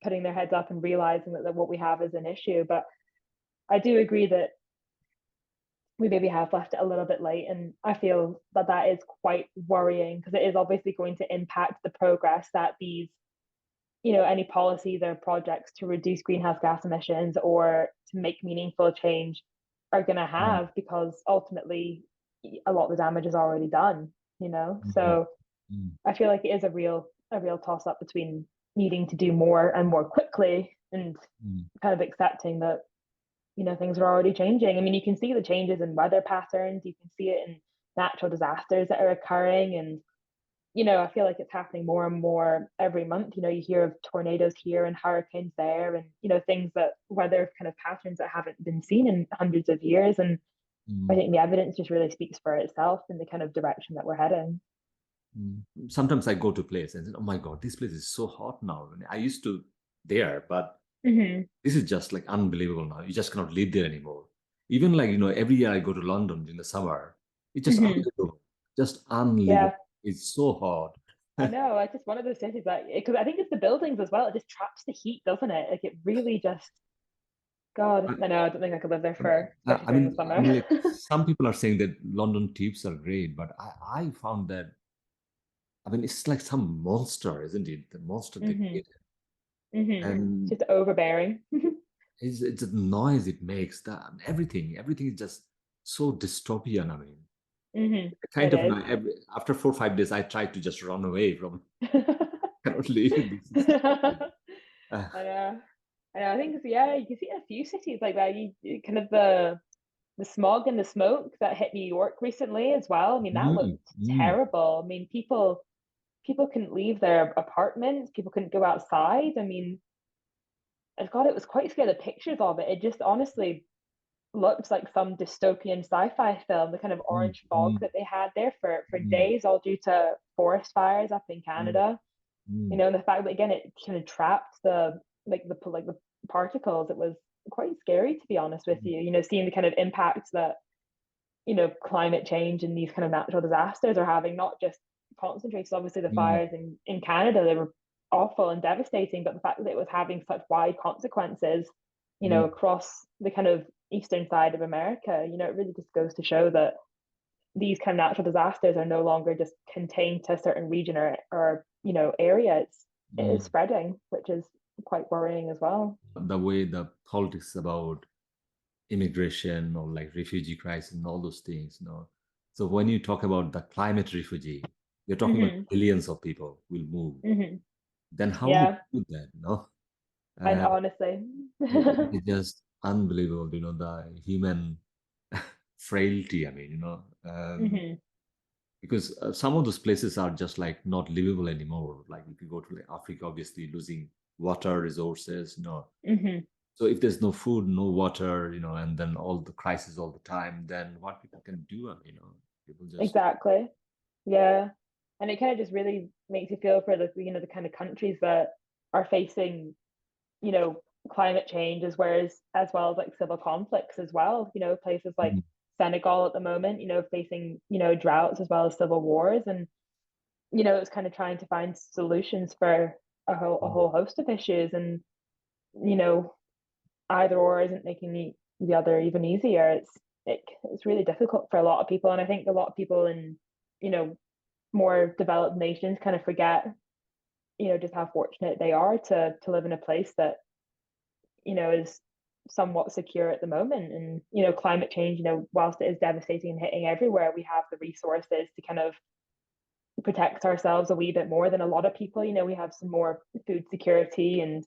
putting their heads up and realizing that what we have is an issue. But I do agree that we maybe have left it a little bit late, and I feel that is quite worrying, because it is obviously going to impact the progress that these, any policies or projects to reduce greenhouse gas emissions or to make meaningful change are going to have, because ultimately a lot of the damage is already done. So I feel like it is a real toss up between needing to do more and more quickly, and kind of accepting that things are already changing. I mean, you can see the changes in weather patterns, you can see it in natural disasters that are occurring, and I feel like it's happening more and more every month. You hear of tornadoes here and hurricanes there, and things that weather kind of patterns that haven't been seen in hundreds of years. And I think the evidence just really speaks for itself in the kind of direction that we're heading. Sometimes I go to place and say, oh my God, this place is so hot now. I used to there, but this is just like unbelievable now. You just cannot live there anymore. Even like, every year I go to London in the summer. It's just unbelievable. Just unbelievable. Yeah. It's so hot. I know. It's just one of those cities that, because I think it's the buildings as well. It just traps the heat, doesn't it? Like it really just, God, I know. I don't think I could live there for, especially during the summer. Like, some people are saying that London tubes are great, but I found that, it's like some monster, isn't it? The monster they created. And just overbearing. it's the noise it makes, that everything is just so dystopian. Kind of after 4 or 5 days I tried to just run away from cannot leave this. I know. I think you can see a few cities like that. You kind of the smog and the smoke that hit New York recently as well. That looked terrible. People couldn't leave their apartments, people couldn't go outside. God, it was quite scary. The pictures of it, it just honestly looked like some dystopian sci-fi film. The kind of orange fog that they had there for days, all due to forest fires up in Canada. And the fact that again it kind of trapped the particles, it was quite scary, to be honest with you. Seeing the kind of impacts that climate change and these kind of natural disasters are having, not just concentrated. Obviously, the Mm, fires in Canada, they were awful and devastating, but the fact that it was having such wide consequences, mm, across the kind of eastern side of America, it really just goes to show that these kind of natural disasters are no longer just contained to a certain region or area. It is mm. spreading, which is quite worrying as well. The way the politics about immigration or like refugee crisis and all those things, So when you talk about the climate refugee, you're talking about Hmm. billions of people will move. Hmm. Then how do Yeah, you do that, and Uh, honestly. it's just unbelievable, the human frailty. I mean, Hmm. because some of those places are just like not livable anymore. Like if you go to like Africa, obviously losing water resources, Hmm. So if there's no food, no water, and then all the crisis all the time, then what people can do, people just. Exactly. Yeah. And it kind of just really makes you feel for the kind of countries that are facing, you know, climate change as well as like civil conflicts as well. Places like Mm, Senegal at the moment, facing, droughts as well as civil wars. And, it's kind of trying to find solutions for a whole host of issues. And, you know, either or isn't making the other even easier. It's really difficult for a lot of people. And I think a lot of people in, you know, more developed nations kind of forget, just how fortunate they are to live in a place that, is somewhat secure at the moment. And, climate change, whilst it is devastating and hitting everywhere, we have the resources to kind of protect ourselves a wee bit more than a lot of people. We have some more food security and,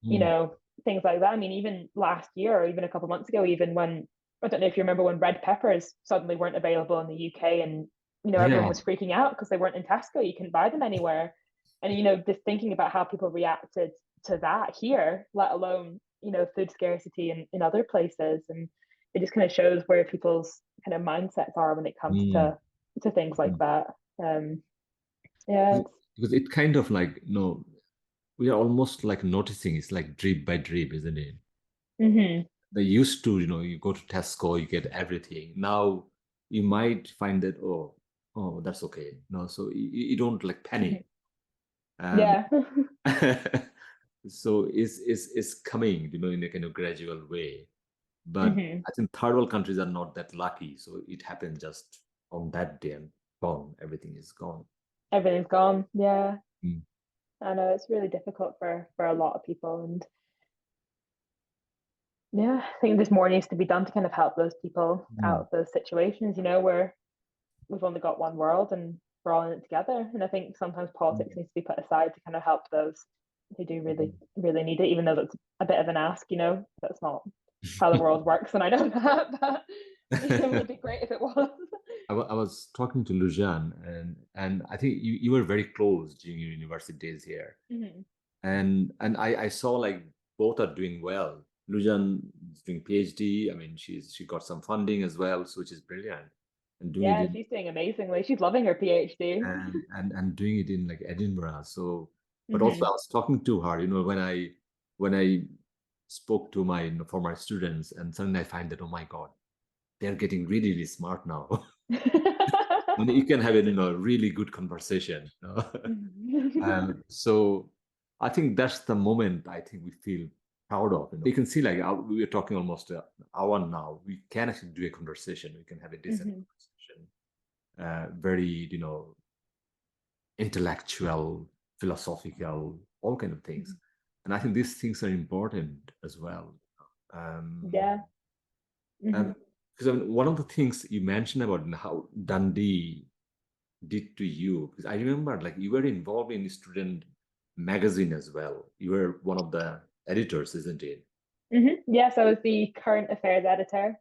you mm. know, things like that. I mean, even last year or even a couple of months ago, even when I don't know if you remember when red peppers suddenly weren't available in the UK, and everyone Yeah. was freaking out because they weren't in Tesco. You couldn't buy them anywhere. And just thinking about how people reacted to that here, let alone food scarcity in other places, and it just kind of shows where people's kind of mindsets are when it comes Mm, to things like mm. that. Um, yeah, Because it kind of like, we are almost like noticing it's like drip by drip, isn't it? hmm They used to, you go to Tesco, you get everything. Now you might find that, oh, that's okay. No, so you don't like hmm panic. Um, yeah. so it's coming, in a kind of gradual way. But hmm I think third world countries are not that lucky. So it happened just on that day and gone. Everything is gone. Everything's gone. Yeah. Mm. I know it's really difficult for a lot of people, and yeah, I think there's more needs to be done to kind of help those people out Mm. of those situations, where we've only got one world and we're all in it together. And I think sometimes politics Mm. needs to be put aside to kind of help those who do really, Mm. really need it, even though that's a bit of an ask, that's not how the world works. And I know that, but it would be great if it was. I was talking to Lujan, and I think you were very close during your university days here. Hmm. And I saw like both are doing well. Lujan is doing PhD. I mean, she got some funding as well, so which is brilliant. And doing it Yeah, in she's doing amazingly. She's loving her PhD. and doing it in like Edinburgh. So, but also I Hmm. was talking to her, when I spoke to my former students, and suddenly I find that, oh my God, they're getting really, really smart now. And you can have a really good conversation. So I think that's the moment I think we feel proud of. You can see like we are talking almost an hour now. We can actually do a conversation. We can have a decent Hmm. conversation. Very intellectual, philosophical, all kind of things. And I think these things are important as well. Um, Yeah. and Hmm. because I mean, one of the things you mentioned about how Dundee did to you, because I remember like you were involved in student magazine as well. You were one of the editors, isn't it? Yes, I was the current affairs editor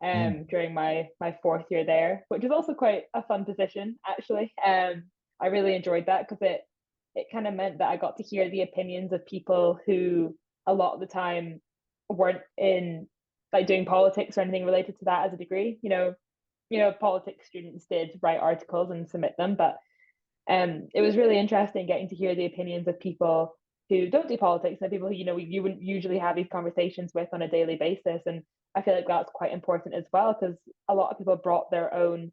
Mm. during my fourth year there, which was also quite a fun position actually. I really enjoyed that because it kind of meant that I got to hear the opinions of people who a lot of the time weren't in like doing politics or anything related to that as a degree. Politics students did write articles and submit them, but it was really interesting getting to hear the opinions of people who don't do politics and people who, you wouldn't usually have these conversations with on a daily basis. And I feel like that's quite important as well, because a lot of people brought their own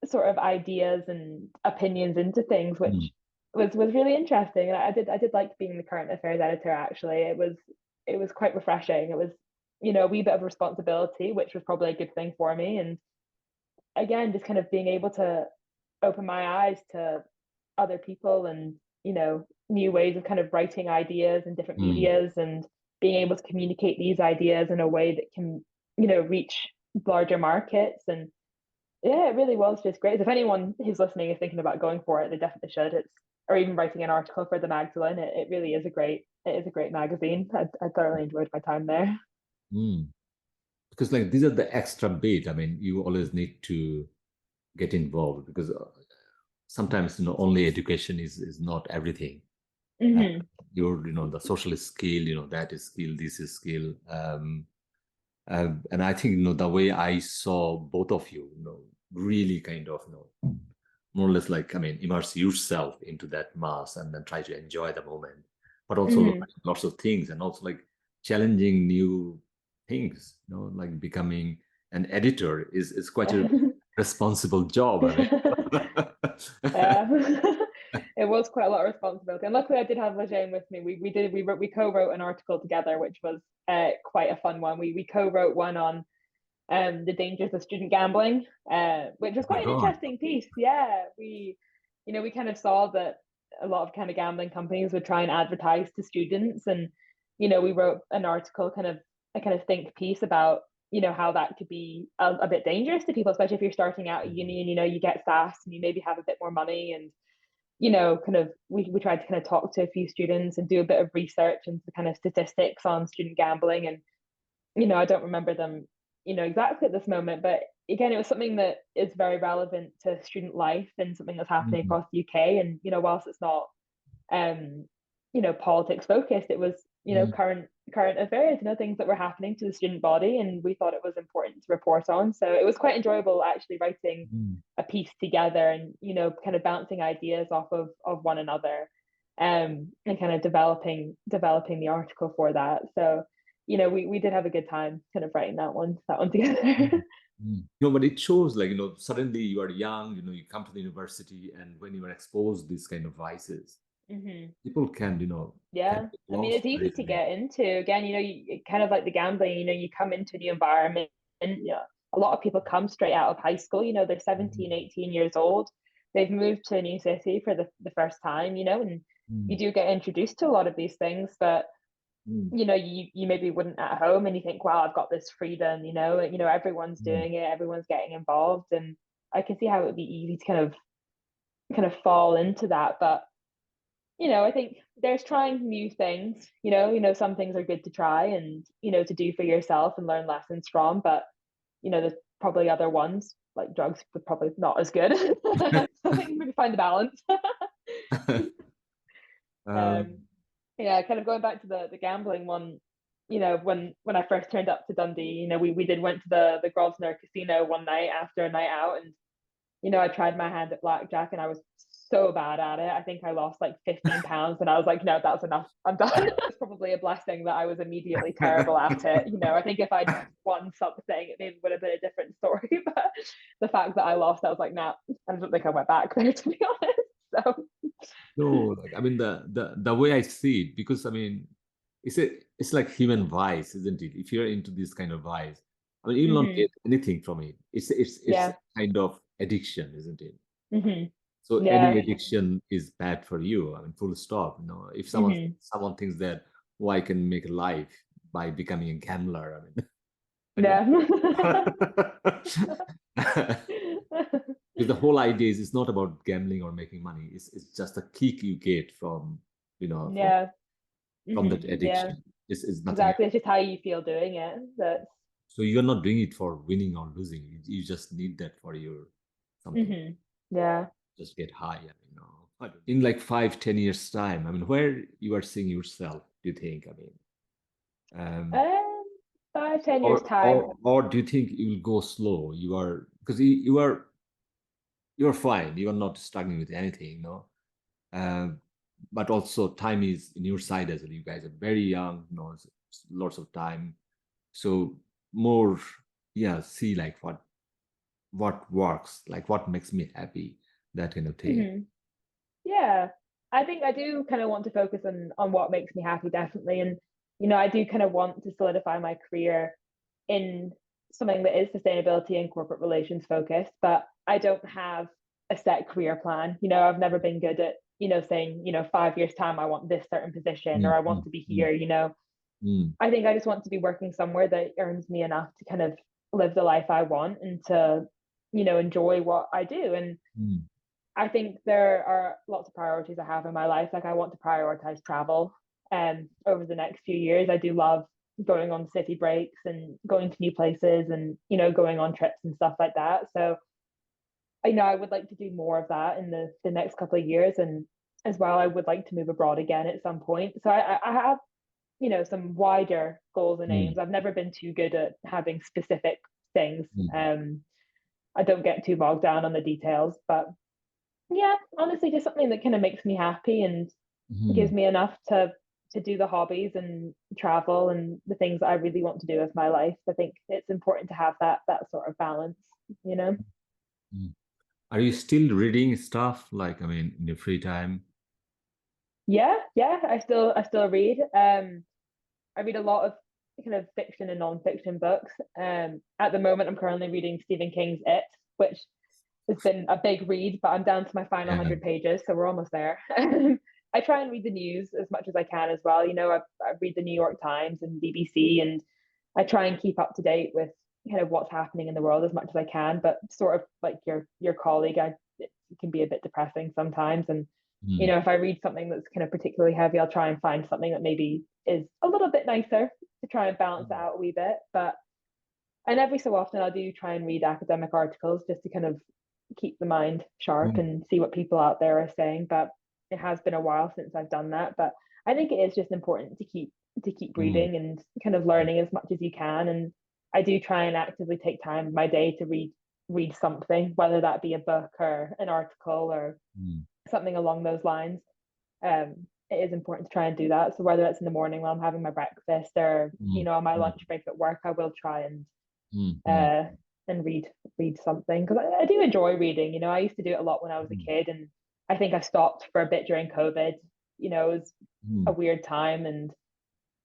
sort of ideas and opinions into things, which was really interesting. And I did like being the current affairs editor. Actually, it was quite refreshing. It was, a wee bit of responsibility, which was probably a good thing for me. And again, just kind of being able to open my eyes to other people and, new ways of kind of writing ideas in different medias, and being able to communicate these ideas in a way that can, reach larger markets. And yeah, it really was just great. If anyone who's listening is thinking about going for it, they definitely should. Or even writing an article for the Magdalene. It really is a great magazine. I thoroughly enjoyed my time there. Because like these are the extra bit. I mean, you always need to get involved, because sometimes only education is not everything. Your the social skill, that is skill, this is skill. And I think the way I saw both of you, really kind of more or less like, I mean, immerse yourself into that mass and then try to enjoy the moment, but also learn lots of things, and also like challenging new things. Like becoming an editor is quite a responsible job. I mean. Yeah. It was quite a lot of responsibility, and luckily I did have Lejeune with me. We co-wrote an article together, which was quite a fun one. We co-wrote one on the dangers of student gambling, which was quite an interesting piece. Yeah, we kind of saw that a lot of kind of gambling companies would try and advertise to students, and we wrote an article, a kind of think piece about how that could be a bit dangerous to people, especially if you're starting out at uni and you get SAS and you maybe have a bit more money. And kind of we tried to kind of talk to a few students and do a bit of research into kind of statistics on student gambling. And I don't remember them exactly at this moment, but again, it was something that is very relevant to student life and something that's happening across the UK. And whilst it's not politics focused, it was current affairs, things that were happening to the student body, and we thought it was important to report on. So it was quite enjoyable actually writing a piece together, and kind of bouncing ideas off of one another, and kind of developing the article for that. So we did have a good time kind of writing that one together. But it shows like, suddenly you are young, you come to the university, and when you are exposed to these kind of vices, people can, yeah, I mean, it's easy to get into. Again, you kind of like the gambling, you come into the environment, and a lot of people come straight out of high school, they're 17, 18 years old. They've moved to a new city for the first time, and you do get introduced to a lot of these things, but you maybe wouldn't at home, and you think, wow, I've got this freedom, everyone's doing it, everyone's getting involved. And I can see how it would be easy to kind of fall into that. But I think there's trying new things, some things are good to try and, to do for yourself and learn lessons from, but, there's probably other ones like drugs, but probably not as good. So I think maybe find the balance. Yeah, kind of going back to the gambling one, when I first turned up to Dundee, we went to the Grosvenor Casino one night after a night out, and I tried my hand at blackjack and I was so bad at it. I think I lost like £15, and I was like, no, that's enough. I'm done. It's probably a blessing that I was immediately terrible at it. I think if I'd won something, it maybe would have been a different story. But the fact that I lost, I was like, nah, I don't think I went back there, to be honest. So no, like, I mean, the way I see it, because I mean, it's like human vice, isn't it? If you're into this kind of vice, I mean, you will not get anything from it. It's yeah. kind of addiction, isn't it? So Yeah. any addiction is bad for you. I mean, full stop. If someone thinks that, oh, I can make a life by becoming a gambler, I mean, yeah. because the whole idea is it's not about gambling or making money. It's just a kick you get from yeah. from that addiction. Yeah. It's nothing Exactly. else. It's just how you feel doing it. That's So you're not doing it for winning or losing. You just need that for your something. yeah. Just get high. I mean, in like 5-10 years time, I mean, where you are seeing yourself, do you think? I mean, 5-10 years time. or do you think you will go slow? You are, because you're fine. You are not struggling with anything, but also time is in your side as well. You guys are very young, lots of time. So more, yeah, see like what works, like what makes me happy, that kind of thing. Hmm. Yeah, I think I do kind of want to focus on what makes me happy, definitely. And I do kind of want to solidify my career in something that is sustainability and corporate relations focused, but I don't have a set career plan. I've never been good at, saying, 5 years time I want this certain position or Mm, I want mm, to be mm, here. mm, I think I just want to be working somewhere that earns me enough to kind of live the life I want and to, enjoy what I do. And mm, I think there are lots of priorities I have in my life. Like I want to prioritize travel over the next few years. I do love going on city breaks and going to new places and, going on trips and stuff like that. So I would like to do more of that in the next couple of years. And as well, I would like to move abroad again at some point. So I have, some wider goals and mm, aims. I've never been too good at having specific things. mm, I don't get too bogged down on the details, but yeah, honestly, just something that kind of makes me happy and gives mm. me enough to do the hobbies and travel and the things that I really want to do with my life. I think it's important to have that sort of balance, you know. Mm. Are you still reading stuff like, I mean, in your free time? Yeah, I still read. I read a lot of kind of fiction and non-fiction books. At the moment, I'm currently reading Stephen King's It, which has been a big read, but I'm down to my final Yeah. 100 pages, so we're almost there. I try and read the news as much as I can as well. I read the New York Times and BBC, and I try and keep up to date with kind of what's happening in the world as much as I can. But sort of like your colleague, it can be a bit depressing sometimes. And Mm, if I read something that's kind of particularly heavy, I'll try and find something that maybe is a little bit nicer to try and balance it mm, out a wee bit. But and every so often I do try and read academic articles just to kind of keep the mind sharp mm, and see what people out there are saying. But it has been a while since I've done that. But I think it is just important to keep mm, reading and kind of learning as much as you can. And I do try and actively take time in my day to read something, whether that be a book or an article or mm, something along those lines. It is important to try and do that. So whether it's in the morning while I'm having my breakfast or mm, on my mm, lunch break at work, I will try mm, mm, uh, and read something because I do enjoy reading. I used to do it a lot when I was a mm, kid, and I think I stopped for a bit during COVID. It was a mm, weird time and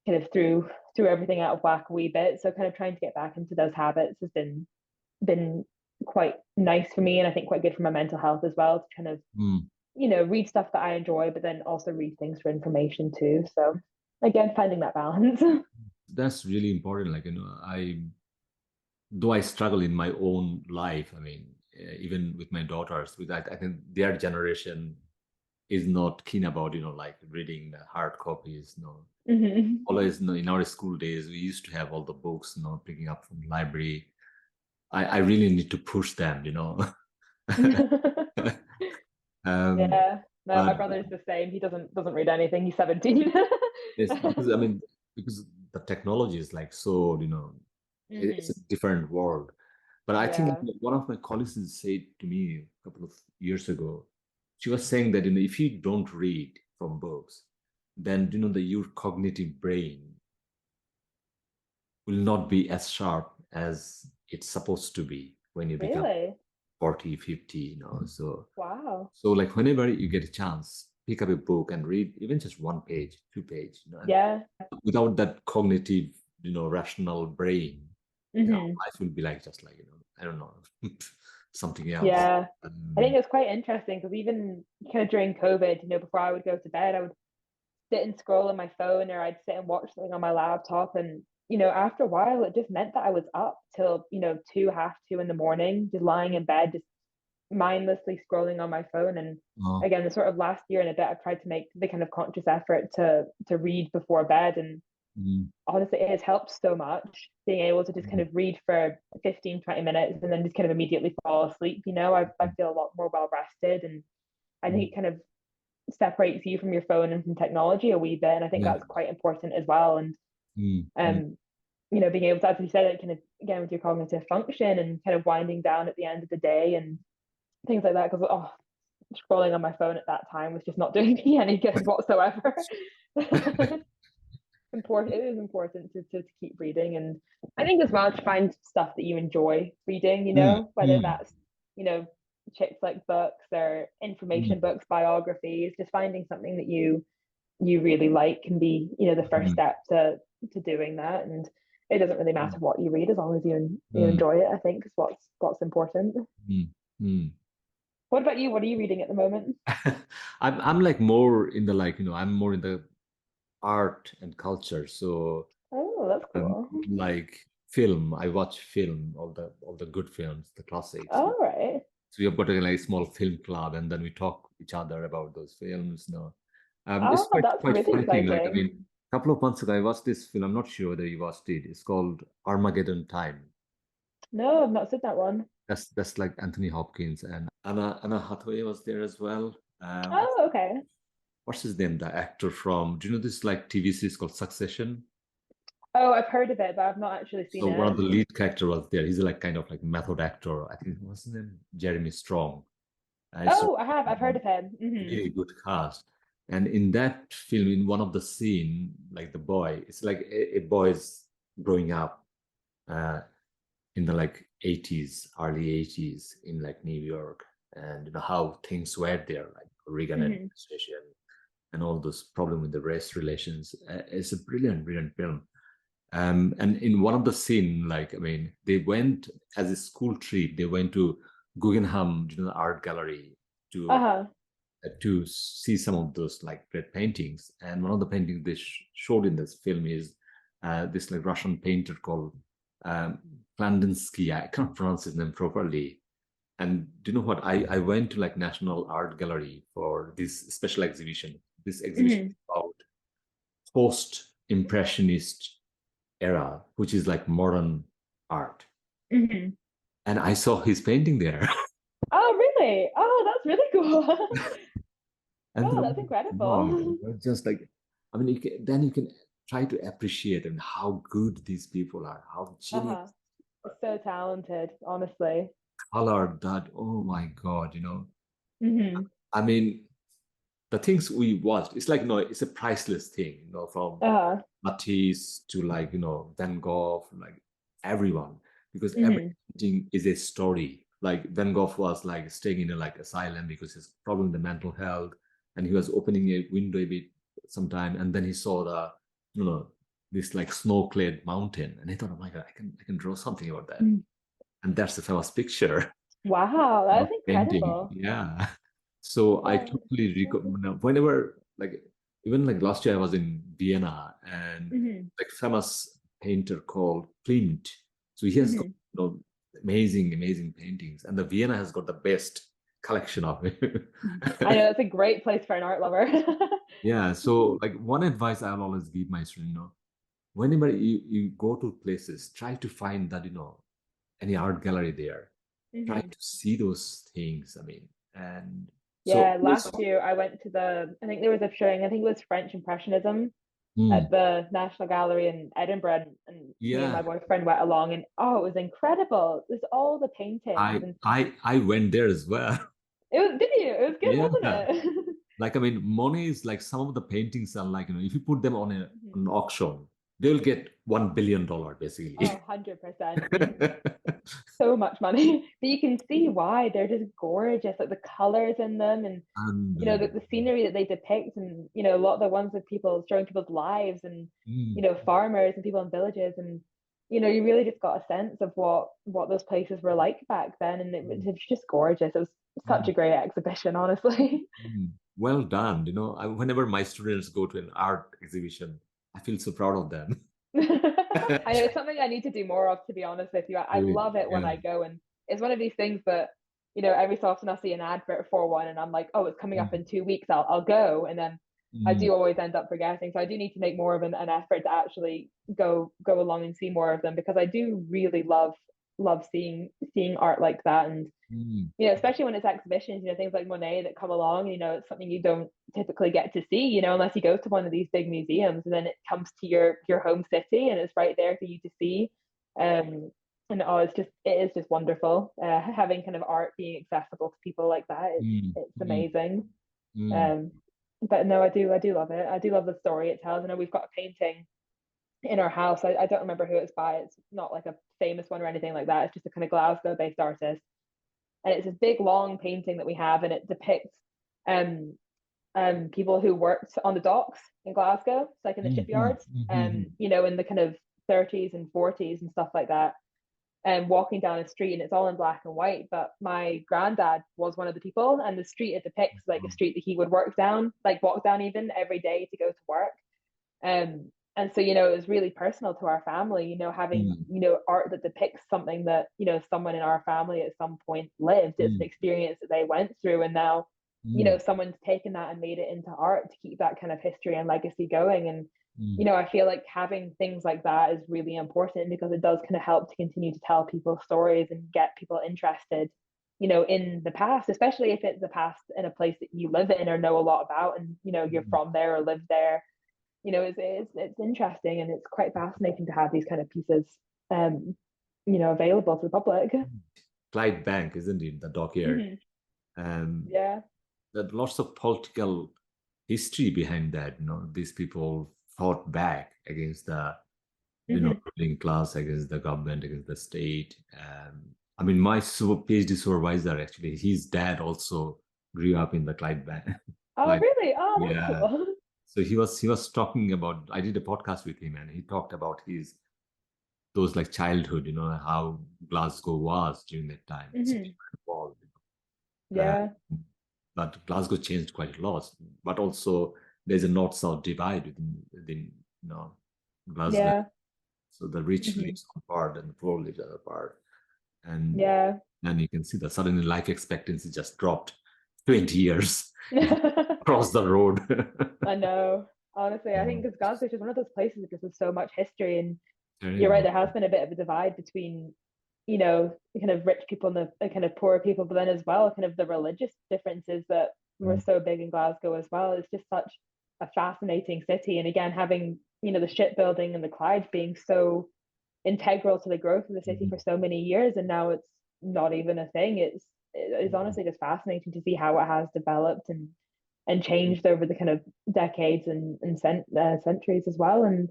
kind of threw everything out of whack a wee bit. So kind of trying to get back into those habits has been quite nice for me, and I think quite good for my mental health as well to kind of mm. read stuff that I enjoy, but then also read things for information too. So again, finding that balance. That's really important. Like, though I struggle in my own life, I mean, even with my daughters, I think their generation is not keen about, like reading the hard copies. Hmm. Always, in our school days, we used to have all the books, picking up from library. I really need to push them. um, Yeah. No, my but brother's the same. He doesn't read anything. He's 17. it's because, I mean, because the technology is like so, it's Hmm. a different world. But I think Yeah. one of my colleagues said to me a couple of years ago, she was saying that, if you don't read from books, then, your cognitive brain will not be as sharp as it's supposed to be when you become Really? 40, 50, so Wow. like whenever you get a chance, pick up a book and read even just one page, 2 page, and Yeah. without that cognitive, rational brain, Hmm. life will be like just like, I don't know, something else. Yeah. I think um, it's quite interesting because even kind of during COVID, before I would go to bed, I would sit and scroll on my phone or I'd sit and watch something on my laptop. And, after a while, it just meant that I was up till, two, half two in the morning, just lying in bed, just mindlessly scrolling on my phone. And oh, again, the sort of last year and a bit, I've tried to make the kind of conscious effort to read before bed. And mm, honestly, it has helped so much being able to just kind mm, of read for 15, 20 minutes and then just kind of immediately fall asleep. I feel a lot more well rested. And I think mm, it kind of separates you from your phone and from technology a wee bit. And I think yeah, that's quite important as well. And mm, mm, um, being able to, as you said, it kind of again with your cognitive function and kind of winding down at the end of the day and things like that. Because scrolling on my phone at that time was just not doing me any good whatsoever. Important, it is important to keep reading, and I think as well to find stuff that you enjoy reading, Mm, whether mm, that's, you know, chick flick books or mm, information books, biographies, just finding something that you really like can be, the first mm, step to doing that. And it doesn't really matter what you read as long as you mm, enjoy it, I think is what's important. mm, mm. What about you? What are you reading at the moment? I'm like more in the I'm more in the art and culture. So Oh, that's um, cool. like film, I watch film, all the good films, the classics. All right. So we have got a like small film club, and then we talk each other about those films. It's Oh, that's quite really fighting. Like exciting. a couple of months ago, I watched this film. I'm not sure whether you watched it. It's called Armageddon Time. No, I've not seen that one. That's like Anthony Hopkins and Anna Hathaway was there as well. Oh, okay. What's his name? The actor from. Do you know this like TV series called Succession? Oh, I've heard of it, but I've not actually seen So one it. of the lead character was there. He's like kind of like method actor. I think what's his name? Jeremy Strong. It's a Oh, I have. I've heard of him. really good cast. And in that film, in one of the scene, like the boy, it's like a boy is growing up uh, in the like 80s, early 80s in like New York, and how things were there, like Reagan Hmm. administration and all those problems with the race relations. It's a brilliant, brilliant film. And in one of the scene, they went as a school trip. They went to Guggenheim, the art gallery, to Uh-huh. to see some of those like great paintings. And one of the paintings they showed in this film is this like Russian painter called um, Kandinsky. I can't pronounce his name properly. And do you know what? I went to like National Art Gallery for this special exhibition. This exhibition Hmm. is about post-impressionist era, which is like modern art. Hmm. And I saw his painting there. Oh, really? Oh, that's really cool. And Oh, then, that's wow, incredible. just like, I mean, then you can try to appreciate and how good these people are, how genius, Uh-huh. So talented, honestly. color that, oh my God, Hmm. I mean, the things we watched, it's like, it's a priceless thing, from Uh-huh. Matisse to like, Van Gogh, like everyone, because every Hmm. painting is a story. Like Van Gogh was like staying in a like asylum because his problem with the mental health, and he was opening a window a bit sometime, and then he saw you know, this like snow-clad mountain, and he thought, oh my God, I can draw something about that, and that's the famous picture. Wow, that's Painting. incredible. Yeah. So I Oh. totally recommend whenever like even like last year I was in Vienna and Hmm. like famous painter called Klimt. So he has got Hmm. amazing, amazing paintings, and the Vienna has got the best collection of it. I know that's a great place for an art lover. Yeah. So like one advice I'll always give my student, whenever you go to places, try to find that, any art gallery there. Try Hmm. to see those things. I mean, and so Yeah, last year I went to I think there was a showing, I think it was French Impressionism hmm, at the National Gallery in Edinburgh, and me and my yeah, boyfriend went along, and oh, it was incredible. There's all the paintings, I and I I went there as well. it was, did you? It was good, Yeah. wasn't it? Like I mean, Monet is like some of the paintings are like, if you put them on Mhm. an auction, they'll get $1 billion basically. Oh, 100%. So much money. But you can see why they're just gorgeous, like the colors in them, and Unbelievable. the scenery that they depict, and a lot of the ones with people showing people's lives, and Mm, farmers and people in villages, and you really just got a sense of what those places were like back then, and mm, it was just gorgeous. It was such mm, a great exhibition, honestly. mm. Well done. Whenever my students go to an art exhibition, I feel so proud of them. I know it's something I need to do more of, to be honest with you. I Really, love it when yeah. I go, and it's one of these things that, every so often I'll see an advert for one, and I'm like, oh, it's coming up Mm, in 2 weeks. I'll go, and then I mm, do always end up forgetting. So I do need to make more of an effort to actually go along and see more of them, because I do really love seeing art like that. And mm, especially when it's exhibitions, things like Monet that come along, it's something you don't typically get to see, unless you go to one of these big museums, and then it comes to your home city and it's right there for you to see. Um, And oh, it is just wonderful. Having kind of art being accessible to people like that, Mm, it's mm, amazing. mm, Um, but no, I do love it. I do love the story it tells. I know we've got a painting in our house. I don't remember who it's by. It's not like a famous one or anything like that. It's just a kind of Glasgow-based artist, and it's this big long painting that we have, and it depicts um people who worked on the docks in Glasgow, it's like in the mm, mm, shipyards, mm, mm, you know, in the kind of 30s and 40s and stuff like that, and walking down a street, and it's all in black and white. But my granddad was one of the people, and the street it depicts like a street that he would walk down even every day to go to work. And so, you know, it was really personal to our family, you know, having, mm, you know, art that depicts something that, you know, someone in our family at some point lived. It's an mm, experience that they went through. And now, you know, mm, someone's taken that and made it into art to keep that kind of history and legacy going. And, you mm, know, I feel like having things like that is really important because it does kind of help to continue to tell people's stories and get people interested, you know, in the past, especially if it's the past in a place that you live in or know a lot about, and, you know, you're mm. from there or live there. You know, it's interesting, and it's quite fascinating to have these kind of pieces, um, you know, available to the public. Clyde Bank, isn't it, the dockyard? Hmm. Um, Yeah. there's lots of political history behind that. You know, these people fought back against the Hmm. ruling class, against the government, against the state. I mean, my PhD supervisor actually, his dad also grew up in the Clyde Bank. Oh, Clyde, really? Oh, that's yeah. cool. So he was talking about. I did a podcast with him, and he talked about his those like childhood. You know how Glasgow was during that time. So Hmm. involved. Uh, Yeah. but Glasgow changed quite a lot. But also there's a north-south divide within Glasgow. Yeah. So the rich Hmm. lives one part and the poor lives other part. And Yeah. then you can see that suddenly life expectancy just dropped 20 years if you cross the road. I know. Honestly, I think Mm, because Glasgow is just one of those places that just has so much history, and you're right, terrible. there has been a bit of a divide between, you know, the kind of rich people and the kind of poor people, but then as well, kind of the religious differences that were Mm, so big in Glasgow as well. It's just such a fascinating city. And again, having, you know, the shipbuilding and the Clyde being so integral to the growth of the city mm, for so many years, and now it's not even a thing. It's mm, honestly just fascinating to see how it has developed and changed over the kind of decades and centuries as well. And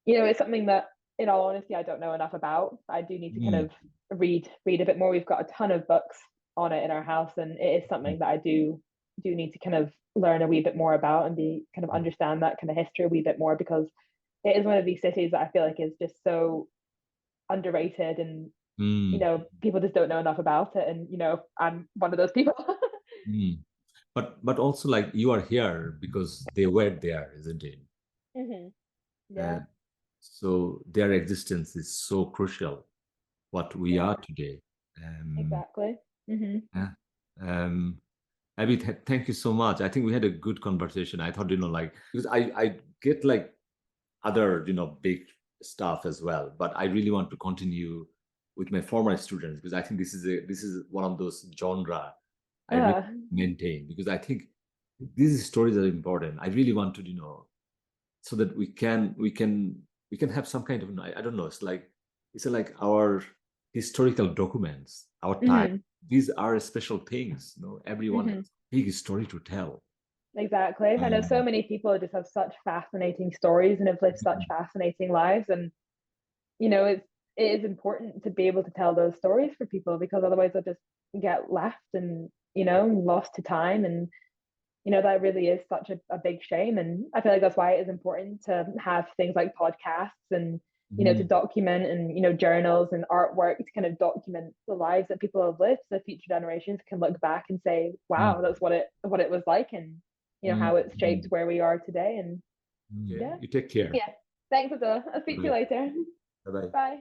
you know, it's something that, in all honesty, I don't know enough about. I do need to kind mm, of read a bit more. We've got a ton of books on it in our house, and it is mm, something that I do need to kind of learn a wee bit more about and be kind of understand that kind of history a wee bit more, because it is one of these cities that I feel like is just so underrated, and you mm, know, people just don't know enough about it. And you know, I'm one of those people. mm. But also like you are here because they were there, isn't it? Hmm. Uh, Yeah, so their existence is so crucial what we yeah, are today. Um, exactly. Hmm. yeah. Um, Abby, thank you so much. I think we had a good conversation. I thought, like, because I get like other, big stuff as well, but I really want to continue with my former students because I think this is one of those genre I really uh, maintain because I think these stories are important. I really want to, so that we can have some kind of, I don't know, it's like our historical documents, our time. hmm. These are special things. Everyone has Hmm. a big story to tell. Exactly. I know so Um, many people just have such fascinating stories and have lived such fascinating lives. And, you know, it is important to be able to tell those stories for people, because otherwise they'll just get left and, you know, lost to time. And, you know, that really is such a big shame. And I feel like that's why it is important to have things like podcasts and, you know, to mm, document, and, you know, journals and artwork to kind of document the lives that people have lived, so future generations can look back and say, wow, mm, that's what it was like, and, you know, mm, how it's shaped mm. where we are today. And Okay, yeah. you take care. Yeah. Thanks, Adele. I'll speak to you Bye later. bye. Bye.